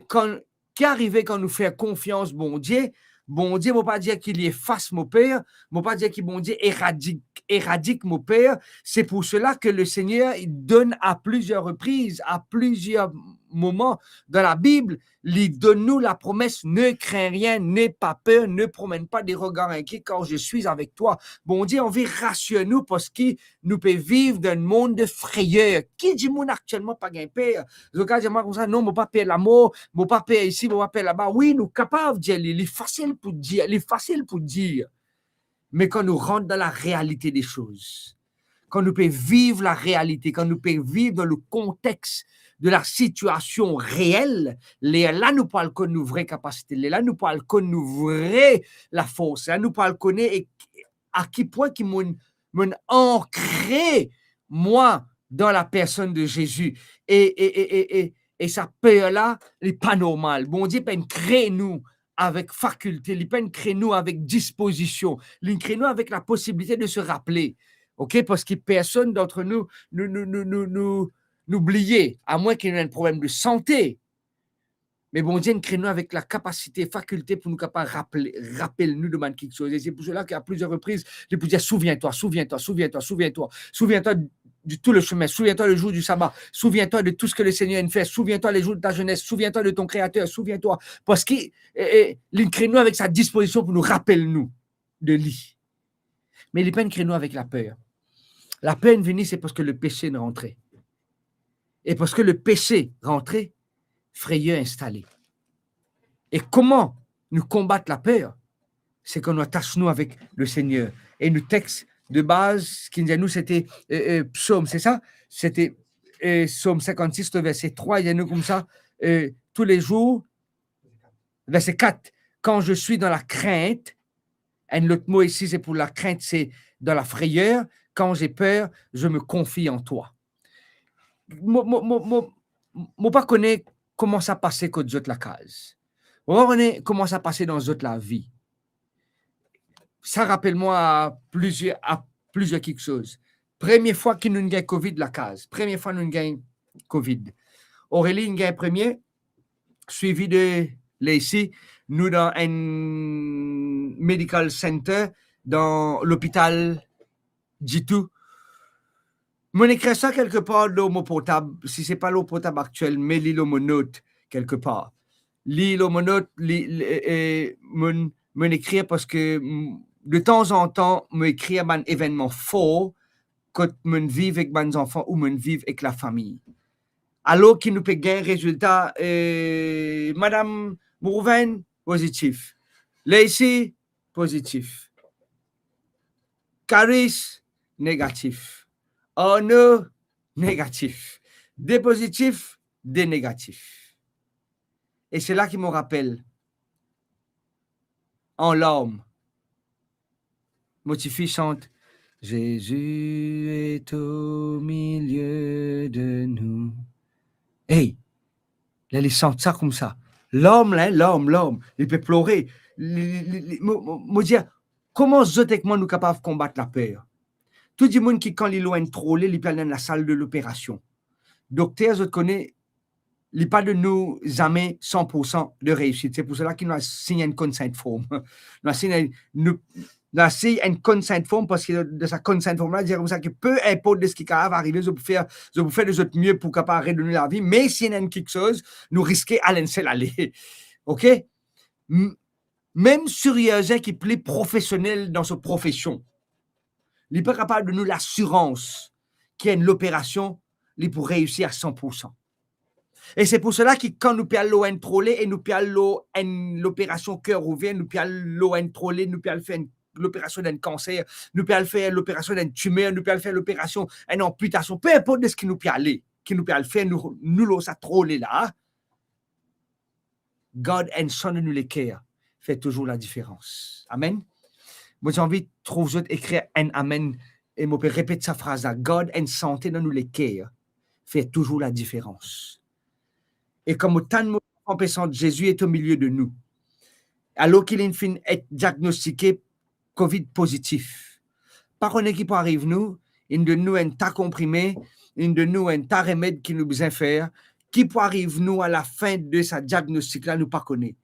qui arrivait quand nous fait confiance, bon Dieu, ne va pas dire qu'il efface mon père, ne va pas dire que bon Dieu éradique mon père. C'est pour cela que le Seigneur il donne à plusieurs reprises, à plusieurs moments dans la Bible, il donne-nous la promesse, ne crains rien, n'aie pas peur, ne promène pas des regards inquiets car je suis avec toi. Bon Dieu, on veut rassurer nous parce que nous pouvons vivre dans un monde de frayeur. Qui dit monde actuellement pas gain peur? Je regarde comme ça, non, je ne pas peur l'amour, je ne pas peur ici, je ne pas peur là-bas. Oui, nous sommes capables de dire, il est facile pour dire. Mais quand nous rentrons dans la réalité des choses, quand nous pouvons vivre la réalité, quand nous pouvons vivre dans le contexte de la situation réelle, là nous parlons de nos vraies capacités, là nous parlons de nos vraies la force, là nous parlons de à quel point qui m'ont ancré moi dans la personne de Jésus et sa peur là n'est pas normale. Bon Dieu peut créer nous avec faculté, il peut créer nous avec disposition, il crée nous avec la possibilité de se rappeler. OK, parce que personne d'entre nous n'oublier, à moins qu'il y ait un problème de santé. Mais bon Dieu, crée-nous avec la capacité, faculté pour nous capables rappeler-nous de quelque chose. Et c'est pour cela qu'à plusieurs reprises, je peux dire souviens-toi de tout le chemin, souviens-toi le jour du sabbat, souviens-toi de tout ce que le Seigneur a fait, souviens-toi les jours de ta jeunesse, souviens-toi de ton Créateur, souviens-toi. Parce qu'il crée-nous avec sa disposition pour nous rappeler nous de lui. Mais il n'est pas une crée-nous avec la peur. La peur est venue, c'est parce que le péché est rentré. Et parce que le péché rentré, frayeur installé. Et comment nous combattre la peur? C'est qu'on attache nous avec le Seigneur. Et nous texte de base, qui nous c'était psaume, c'est ça? C'était psaume 56, le verset 3, il y a nous comme ça, tous les jours, verset 4, quand je suis dans la crainte, et l'autre mot ici, c'est pour la crainte, c'est dans la frayeur, quand j'ai peur, je me confie en toi. Moi pas connaître comment ça passait que d'autres la case. Moi connaître comment ça passait dans d'autres la vie. Ça rappelle-moi à plusieurs quelque chose. Première fois qu'il nous gagne Covid la case. Première fois nous gagne Covid. Aurélie nous gagne premier, suivi de Lacey, nous dans un medical center dans l'hôpital Jitu. Mon écrit ça quelque part dans l'eau potable, si c'est pas l'eau potable actuelle, mais l'île monote quelque part. L'île monote, mon écrit parce que de temps en temps, m'écrire un événement fort quand je vis avec mes enfants ou je vis avec la famille. Alors qu'il nous peut gagner résultat, Madame Mourouven, positif. Lacey, positif. Caris, négatif. Arnaud, négatif. Des positifs, des négatifs. Et c'est là qui me rappelle, en larmes, Motifi chante Jésus est au milieu de nous. Hey, là, il chante ça comme ça. L'homme, il peut pleurer. Me dire, comment moi nous capables de combattre la peur? Tout le monde qui, quand il est trollé, il peut dans la salle de l'opération. Docteur, je connais, il n'y a pas de nous jamais 100% de réussite. C'est pour cela qu'il nous a signé une consent form. Nous a signé une consent form parce que de sa consent form là, dire comme ça que peu importe de ce qui va arriver, je peux faire de notre mieux pour capable redonner la vie. Mais s'il y a quelque chose, nous risquons à l'aller. OK? Même chirurgien qui est plus professionnel dans sa profession, il n'est pas capable de nous l'assurance qu'il y a l'opération, il pour réussir à 100%. Et c'est pour cela que quand nous payons l'ON trollé et nous payons l'opération cœur ouvert, nous payons l'ON trollé, nous payons faire l'opération d'un cancer, nous payons faire l'opération d'un tumeur, nous payons faire l'opération d'une amputation, peu importe de ce qui nous payons faire, nous ça trollé là. God and Son de nous les cœurs fait toujours la différence. Amen. Moi, j'ai envie de trouver écrire un amen et je peux répéter sa phrase là. God and santé dans nous les cœurs fait toujours la différence. Et comme autant de compétence, Jésus est au milieu de nous. Alors qu'il est diagnostiqué COVID positif. Par contre, qui peut arriver nous, une de nous un tas comprimé, une de nous un tas remède qui nous besoin faire, qui peut arriver nous à la fin de sa diagnostic là, nous pas connaît.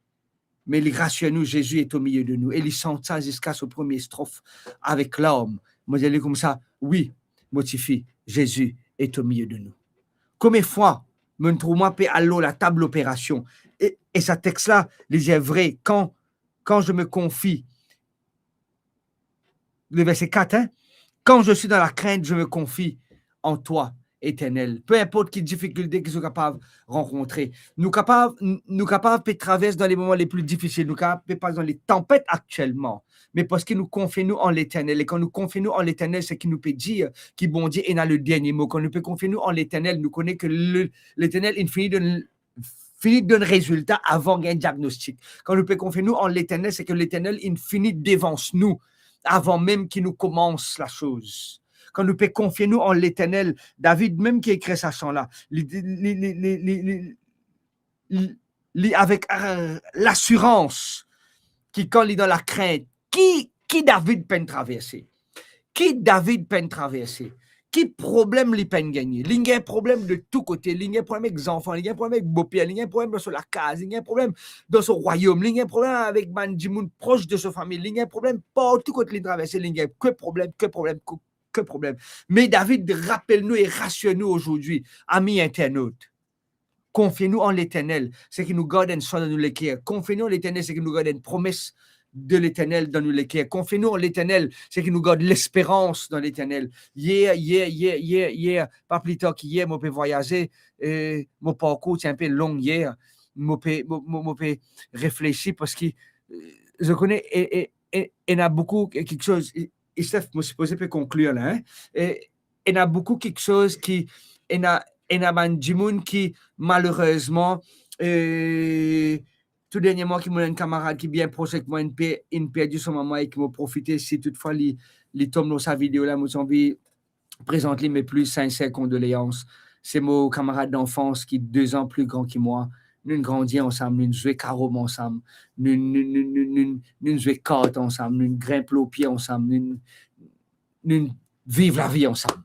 Mais il rassure nous, Jésus est au milieu de nous. Et il sent ça jusqu'à ce premier strophe avec l'homme. Moi, je dis comme ça, oui, Motifi, Jésus est au milieu de nous. Combien de fois, me trouve moi à l'eau, la table opération. Et ce texte-là, il est vrai, quand je me confie, le verset 4, hein, quand je suis dans la crainte, je me confie en toi, Éternel. Peu importe quelle difficulté qu'ils sont capables de rencontrer. Nous capables de traverser dans les moments les plus difficiles. Nous capables de passer dans les tempêtes actuellement. Mais parce que nous confions nous en l'Éternel. Et quand nous confions nous en l'Éternel, c'est qu'il nous peut dire qu'il bon Dieu est dans le dernier mot. Quand nous peut confier nous en l'Éternel, nous connaissons que l'Éternel finit de donner résultat avant un diagnostic. Quand nous peut confier nous en l'Éternel, c'est que l'Éternel finit devance nous avant même qu'il nous commence la chose. Quand nous pouvons confier nous en l'Éternel, David, même qui écrit sa chant-là, avec l'assurance qui, quand il est dans la crainte, qui David peine traverser? Qui David peine traverser? Qui problème il peine gagner? Il y a un problème de tous côtés. Il y a un problème avec les enfants, il y a un problème avec beau-père, il y a un problème dans la case, il y a un problème dans son royaume, il y a un problème avec Bandimoun proche de sa famille, il y a un problème partout côté il traverse, il y a que problème. Mais David, rappelle-nous et rassure-nous aujourd'hui, amis internautes. Confiez-nous en l'Éternel, c'est qu'il nous garde une soin dans nous l'équerre. Confiez-nous en l'Éternel, c'est qu'il nous garde une promesse de l'Éternel dans nous l'équerre. Confiez-nous en l'Éternel, c'est qu'il nous garde l'espérance dans l'Éternel. Hier, pas plus tard qu'hier, je peux voyager, mon parcours est un peu long hier, je peux réfléchir parce que je connais, et il y a beaucoup quelque chose. et Steph, moi, je peux conclure là. Hein? Et il y a beaucoup quelque chose qui, il y a du monde qui, malheureusement, tout dernièrement, qui m'a un camarade qui est bien proche avec moi, il perdu son maman et qui m'a profité, si toutefois, il tombe dans sa vidéo là, moi, j'ai envie de présenter mes plus sincères condoléances. C'est mon camarade d'enfance qui est 2 ans plus grand que moi. Nous grandis ensemble, nous jouons carreau ensemble, nous jouons cartes ensemble, nous grimpons au pied ensemble, nous vivons la vie ensemble.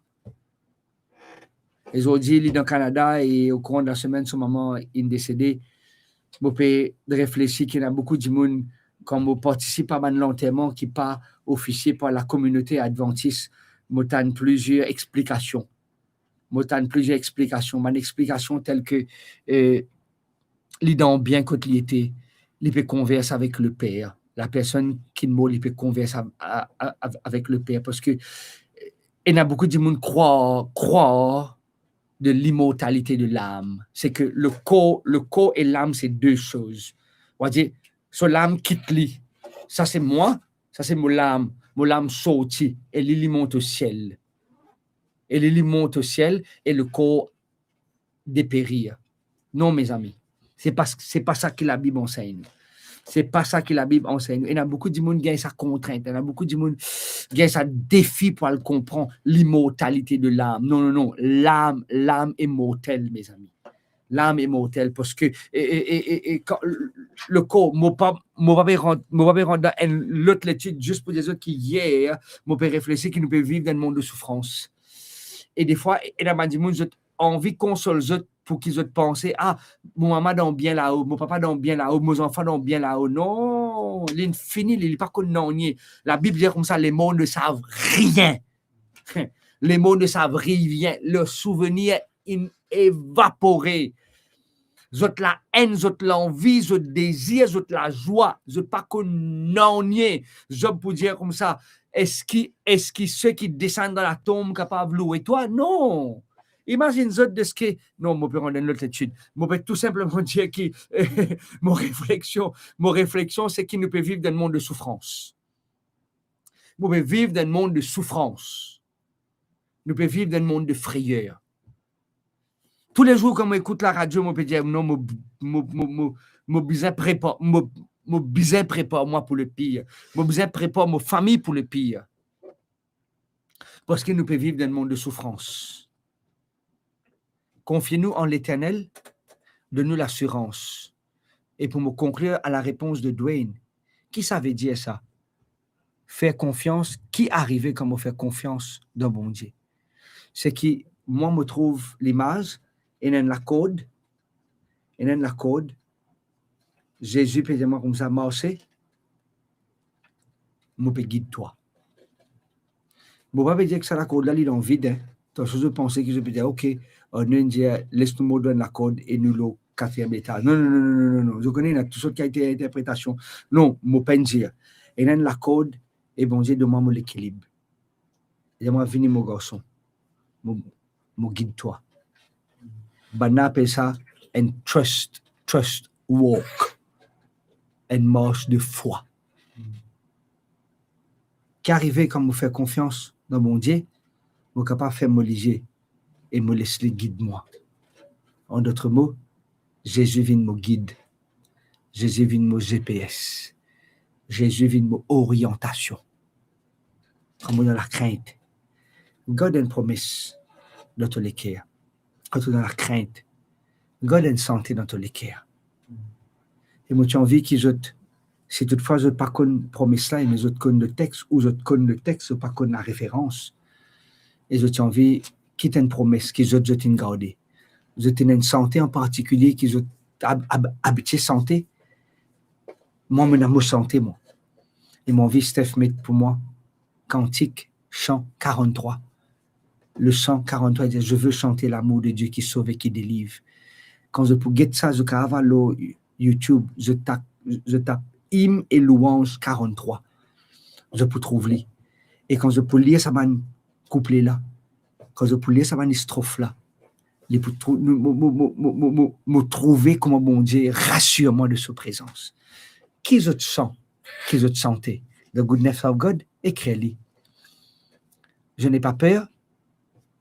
Les autres dit, il est dans le Canada et au courant de la semaine, son maman est décédée. Je peux réfléchir qu'il y a beaucoup de monde comme on participe à l'enterrement qui n'est pas officié par la communauté adventiste. Je donne plusieurs explications. Mon explication telle que l'ident bien quand il était, il peut converser avec le Père. La personne qui mourut, il peut converser avec le Père parce que il y a beaucoup de monde croient de l'immortalité de l'âme. C'est que le corps et l'âme, c'est 2 choses. On va dire, so l'âme quitte lui. Ça, c'est moi. Ça, c'est mon âme. Mon âme sortit. Et il monte au ciel. Et il monte au ciel et le corps dépérir. Non, mes amis. C'est pas ça que la Bible enseigne. C'est pas ça que la Bible enseigne. Il y a beaucoup de monde qui a sa contrainte. Il y a beaucoup de monde qui a sa défi pour comprendre l'immortalité de l'âme. Non. L'âme est mortelle, mes amis. L'âme est mortelle parce que quand le corps, mon papa rendre l'autre étude juste pour des autres qui hier, mon père réfléchit qu'il nous peut vivre dans le monde de souffrance. Et des fois, il y a des gens qui ont envie de consoler les autres pour qu'ils aient pensé, mon maman dans bien là-haut, mon papa dans bien là-haut, mes enfants dans bien là-haut. Non, l'infini, il n'est pas qu'on nier. La Bible dit comme ça, les mots ne savent rien. Les mots ne savent rien. Le souvenir est évaporé. Zot la haine, zot l'envie, zot désir, zot la joie, zot pas qu'on nier. Job pour dire comme ça, est-ce que ceux qui descendent dans la tombe capables de louer toi? Non. Imagine zot de ce que... Non, je peux rendre une autre étude. Je peux tout simplement dire que mon réflexion, c'est qu'il ne peut vivre dans le monde de souffrance. Nous pouvons vivre dans le monde de souffrance. Nous pouvons vivre dans le monde de frayeur. Tous les jours, quand on écoute la radio, je peux dire non, je besoin prépare moi pour le pire. Je besoin prépare ma famille pour le pire. Parce que nous pouvons vivre dans le monde de souffrance. Confiez-nous en l'Éternel, donne-nous l'assurance. Et pour me conclure à la réponse de Dwayne, qui savait dire ça? Faire confiance, qui arrivait quand on fait confiance dans bon Dieu? C'est qui, moi, me trouve l'image, et dans la code, Jésus peut dire comme ça, marcher, je peux guider toi. Je ne peux pas dire que ça, la code là, il est en vide. Hein. Je pensais que je peux dire, OK, laisse-nous donner la code et nous le 4e étage. Non. Je connais tout ce qui a été interprétation. Non, je ne peux pas dire. Et dans la code, et bon Dieu demande l'équilibre. Et moi, venez mon garçon, je guide toi. On appelle ça un trust walk, une marche de foi. Qui arrive quand vous faites confiance dans mon Dieu, vous êtes capable de faire me liger et me laisser guider moi. En d'autres mots, Jésus vient me guide. Jésus vient me GPS. Jésus vient me orientation. Comme dans la crainte. God a une promesse dans tous les cas. Quand tu es dans la crainte, God a une santé dans tous les cas. Et moi, j'ai envie qu'ils aient, si toutefois je n'ai pas connu la promesse là, mais je connais le texte, ou je connais le texte, je n'ai pas connu la référence. Et j'ai envie qu'ils aient une promesse, qu'ils aient une gardée. Ils ont une santé en particulier, qu'ils ont habitué santé. Moi, je suis santé, moi. Et mon vie, Steph, met pour moi, Cantique, chant 43. Le chant 43 dit, je veux chanter l'amour de Dieu qui sauve et qui délivre. Quand je peux get ça, je peux avoir le YouTube, je tape hymne et louange 43. Je peux trouver. Et quand je peux lire ça, un couplet là, quand je peux lire ça, une strophe là, je peux me trouver comme bon Dieu, rassure-moi de sa présence. Qui je te sens, qui je te sentais, the goodness of God, écris-le. Je n'ai pas peur,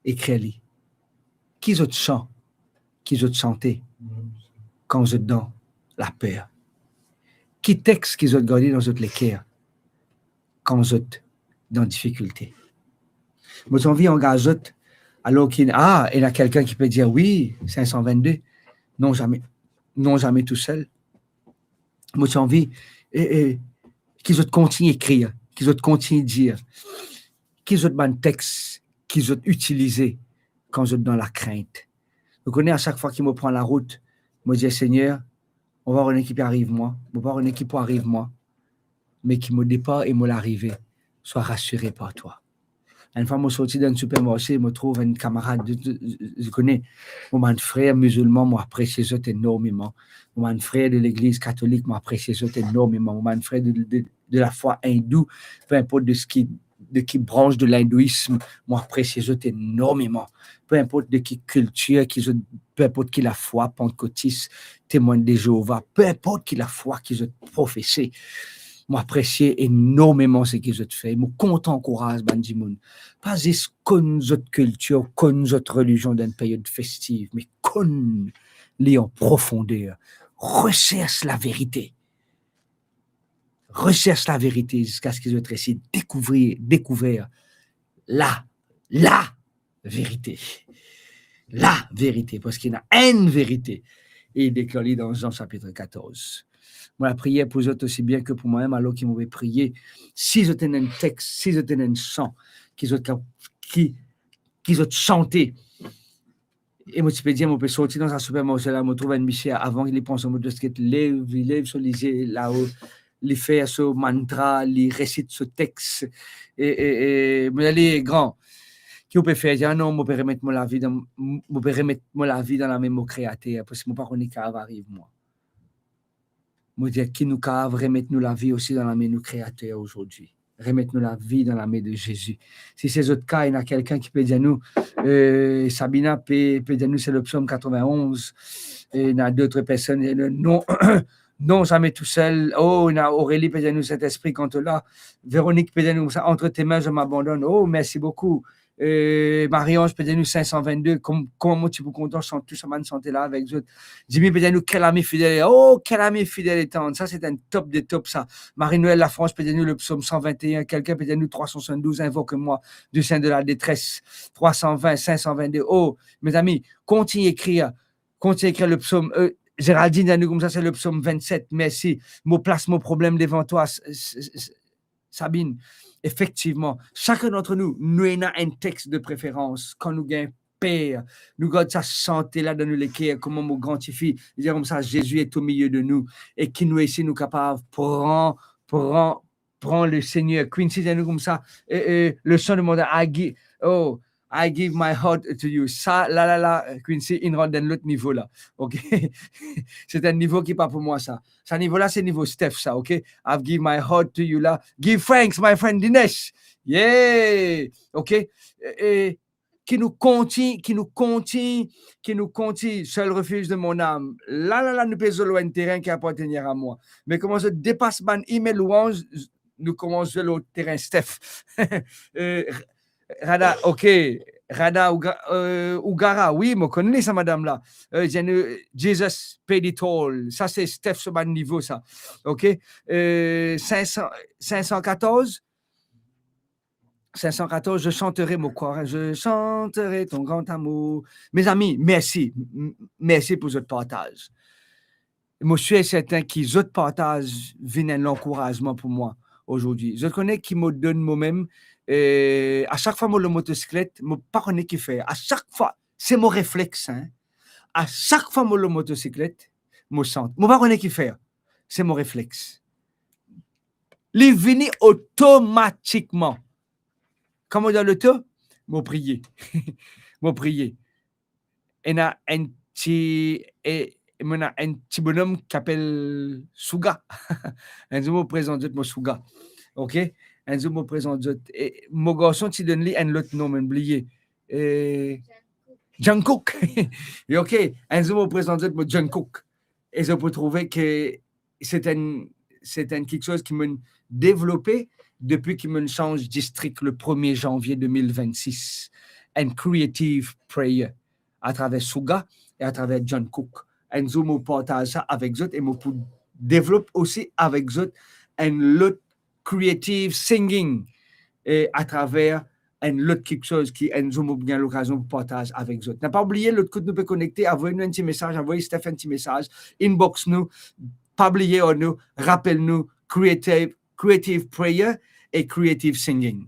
écris-le. Qui autres chant, qui autres chanter quand vous êtes dans la peur? Qui texte qui autres gardé dans votre cœur quand vous êtes dans la difficulté? Moi, j'ai envie d'engager alors qu'il y a quelqu'un qui peut dire oui, 522. Non, jamais tout seul. Moi, j'ai envie qu'ils autres continuent d'écrire, qu'ils autres continuent de dire, qu'ils autres ban texte, qu'ils autres utilisés quand vous êtes dans la crainte. Vous connaissez à chaque fois qu'il me prend la route, moi je dis Seigneur, on va avoir une équipe qui arrive moi, on va avoir une équipe qui arrive moi, mais qui me départ et me l'arriver, sois rassuré par toi. Une fois, je suis sorti d'un supermarché, je me trouve un camarade, je connais, mon frère musulman, moi apprécie ça énormément. Mon frère de l'église catholique, moi apprécie ça énormément. Mon frère de la foi hindoue, peu importe de qui branche de l'hindouisme, moi apprécie ça énormément. Peu importe de qui culture, peu importe qui la foi, pentecôtiste, témoin de Jéhovah, peu importe qui la foi qu'ils ont professé. Moi, apprécié énormément ce qu'ils ont fait. Moi, content courage, Bandimoun. Pas juste qu'on notre culture, qu'on notre religion dans une période festive, mais qu'on les en profondeur. Recherche la vérité. Recherche la vérité jusqu'à ce qu'ils ont réussi découvert la vérité. La vérité, parce qu'il y a une vérité. Et il déclare dans Jean chapitre 14. Moi, la prière pour eux aussi bien que pour moi-même, alors qu'ils m'avaient prié. Si je tenais un texte, si je tenais un chant, qu'ils ont chanté. Et moi, tu peux dire, je peux sortir dans un supermarché là, je me trouve un monsieur avant qu'il pense au mot de ce qu'il lève sur les là-haut, il fait ce mantra, il récite ce texte. Et mais elle est grand. Qui peut faire dire non, je peux remettre la vie dans la même créateur, parce que je ne sais pas qu'on est qu'à arrive moi. Moi, dire qui nous cave, remettre-nous la vie aussi dans la main du Créateur aujourd'hui. Remettre-nous la vie dans la main de Jésus. Si c'est autre cas, il y a quelqu'un qui peut dire nous, Sabina peut dire nous, c'est le psaume 91. Et il y a d'autres personnes, non, non, jamais tout seul. Oh, il y a Aurélie peut dire nous, cet esprit quand là. Véronique peut dire nous, entre tes mains, je m'abandonne. Oh, merci beaucoup. Marion, je peux dire nous 522, comment tu peux content chanter tout ça, chanter là avec eux. Jimmy peut dire nous quel ami fidèle, oh quel ami fidèle et tendre, ça c'est un top des tops ça. Marie-Noël La France peut dire nous le psaume 121, quelqu'un peut dire nous 372, invoque-moi du sein de la détresse, 320, 522, oh mes amis, continuez à écrire le psaume, Géraldine dit nous comme ça c'est le psaume 27, merci, mon place, mon problème devant toi, Sabine. Effectivement, chacun d'entre nous, nous avons un texte de préférence. Quand nous gagnons paix, nous gardons sa santé là dans nos cœurs, comment nous grantifie, dire comme ça, Jésus est au milieu de nous et qui nous ici, nous capables prendre le Seigneur. Quincy, nous comme ça, le son de mon I give my heart to you. Ça, là, Quincy, il rentre dans l'autre niveau là. OK? C'est un niveau qui n'est pas pour moi, ça. Ce niveau-là, c'est niveau Steph, ça. OK? I've give my heart to you là. Give thanks, my friend Dinesh. Yeah! OK? Et qui nous continue. Seul refuge de mon âme. Là, nous pesons loin un terrain qui appartient à moi. Mais comment je dépasse mon email louange, nous commençons le terrain Steph. Rada, OK. Rada Ugara, oui, je connais ça, madame-là. Jesus paid it all. Ça, c'est Steph sur mon niveau, ça. OK. 514, je chanterai mon corps. Je chanterai ton grand amour. Mes amis, merci. Merci pour votre partage. Je suis certain que votre partage vient un encouragement pour moi aujourd'hui. Je connais qui me donne moi-même. À chaque fois, le motocyclette, je ne sais pas qui fait. À chaque fois, c'est mon réflexe. Hein. À chaque fois, le motocyclette, je sens. Je ne sais pas qui fait. C'est mon réflexe. Il vient automatiquement. Comment dans le temps? Je prie. Je prie. Il y a un petit bonhomme qui s'appelle Suga. Un jour, je me présente mon Suga. OK? Un jour, je me présente. Et mon garçon, tu donnes lui un autre nom, oublié. Jungkook. Et OK, un jour, je me présente mon Jungkook. Et je peux trouver que c'est un c'est quelque chose qui m'a développé depuis qu'il me change district le 1er janvier 2026. Un creative prayer à travers Suga et à travers John Cook. Et nous partage ça avec eux et nous développe aussi avec eux un autre creative singing et à travers un autre quelque chose qui nous a bien l'occasion de partager avec eux. N'a pas oublié l'autre coup nous peut connecter, envoyer-nous un petit message, envoyer Steph un petit message, inbox nous, pas oublier nous, rappelle-nous creative prayer et creative singing.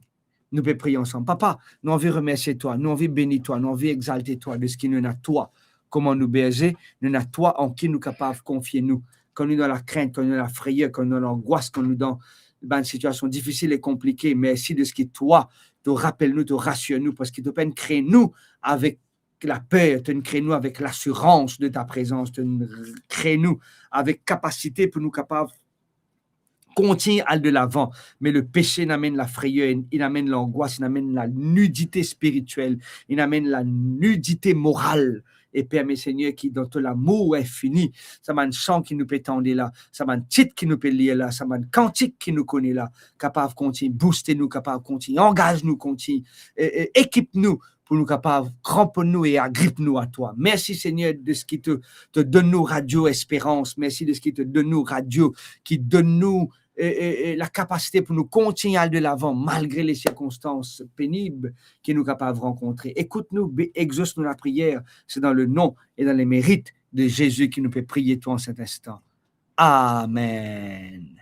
Nous pouvons prier ensemble. Papa, nous envie remercier toi, nous envie bénir toi, nous envie exalter toi de ce qui nous a toi. Comment nous baiser, nous a toi en qui nous capables de confier nous. Quand nous dans la crainte, quand nous dans la frayeur, quand nous dans l'angoisse, quand nous dans une situation difficile et compliquée, merci de ce qui toi, te rappelle-nous, te rassure-nous, parce qu'il te peut créer nous avec la peur, te crée nous avec l'assurance de ta présence, te crée nous avec capacité pour nous capables continue à aller de l'avant, mais le péché n'amène la frayeur, il amène l'angoisse, il amène la nudité spirituelle, il amène la nudité morale. Et Père, mes seigneurs, qui dans tout l'amour est fini, ça m'a un chant qui nous peut tendre là, ça m'a un titre qui nous peut lire là, ça m'a un cantique qui nous connaît là, capable de continuer, booster nous, capable de continuer, engage nous, continue, équipe nous pour nous capables, cramponne-nous et agrippe-nous à toi. Merci Seigneur de ce qui te donne nous Radio Espérance, merci de ce qui te donne nous Radio, qui donne nous la capacité pour nous continuer à aller de l'avant malgré les circonstances pénibles que nous sommes capables de rencontrer. Écoute-nous, exauce-nous la prière. C'est dans le nom et dans les mérites de Jésus qui nous fait prier toi en cet instant. Amen.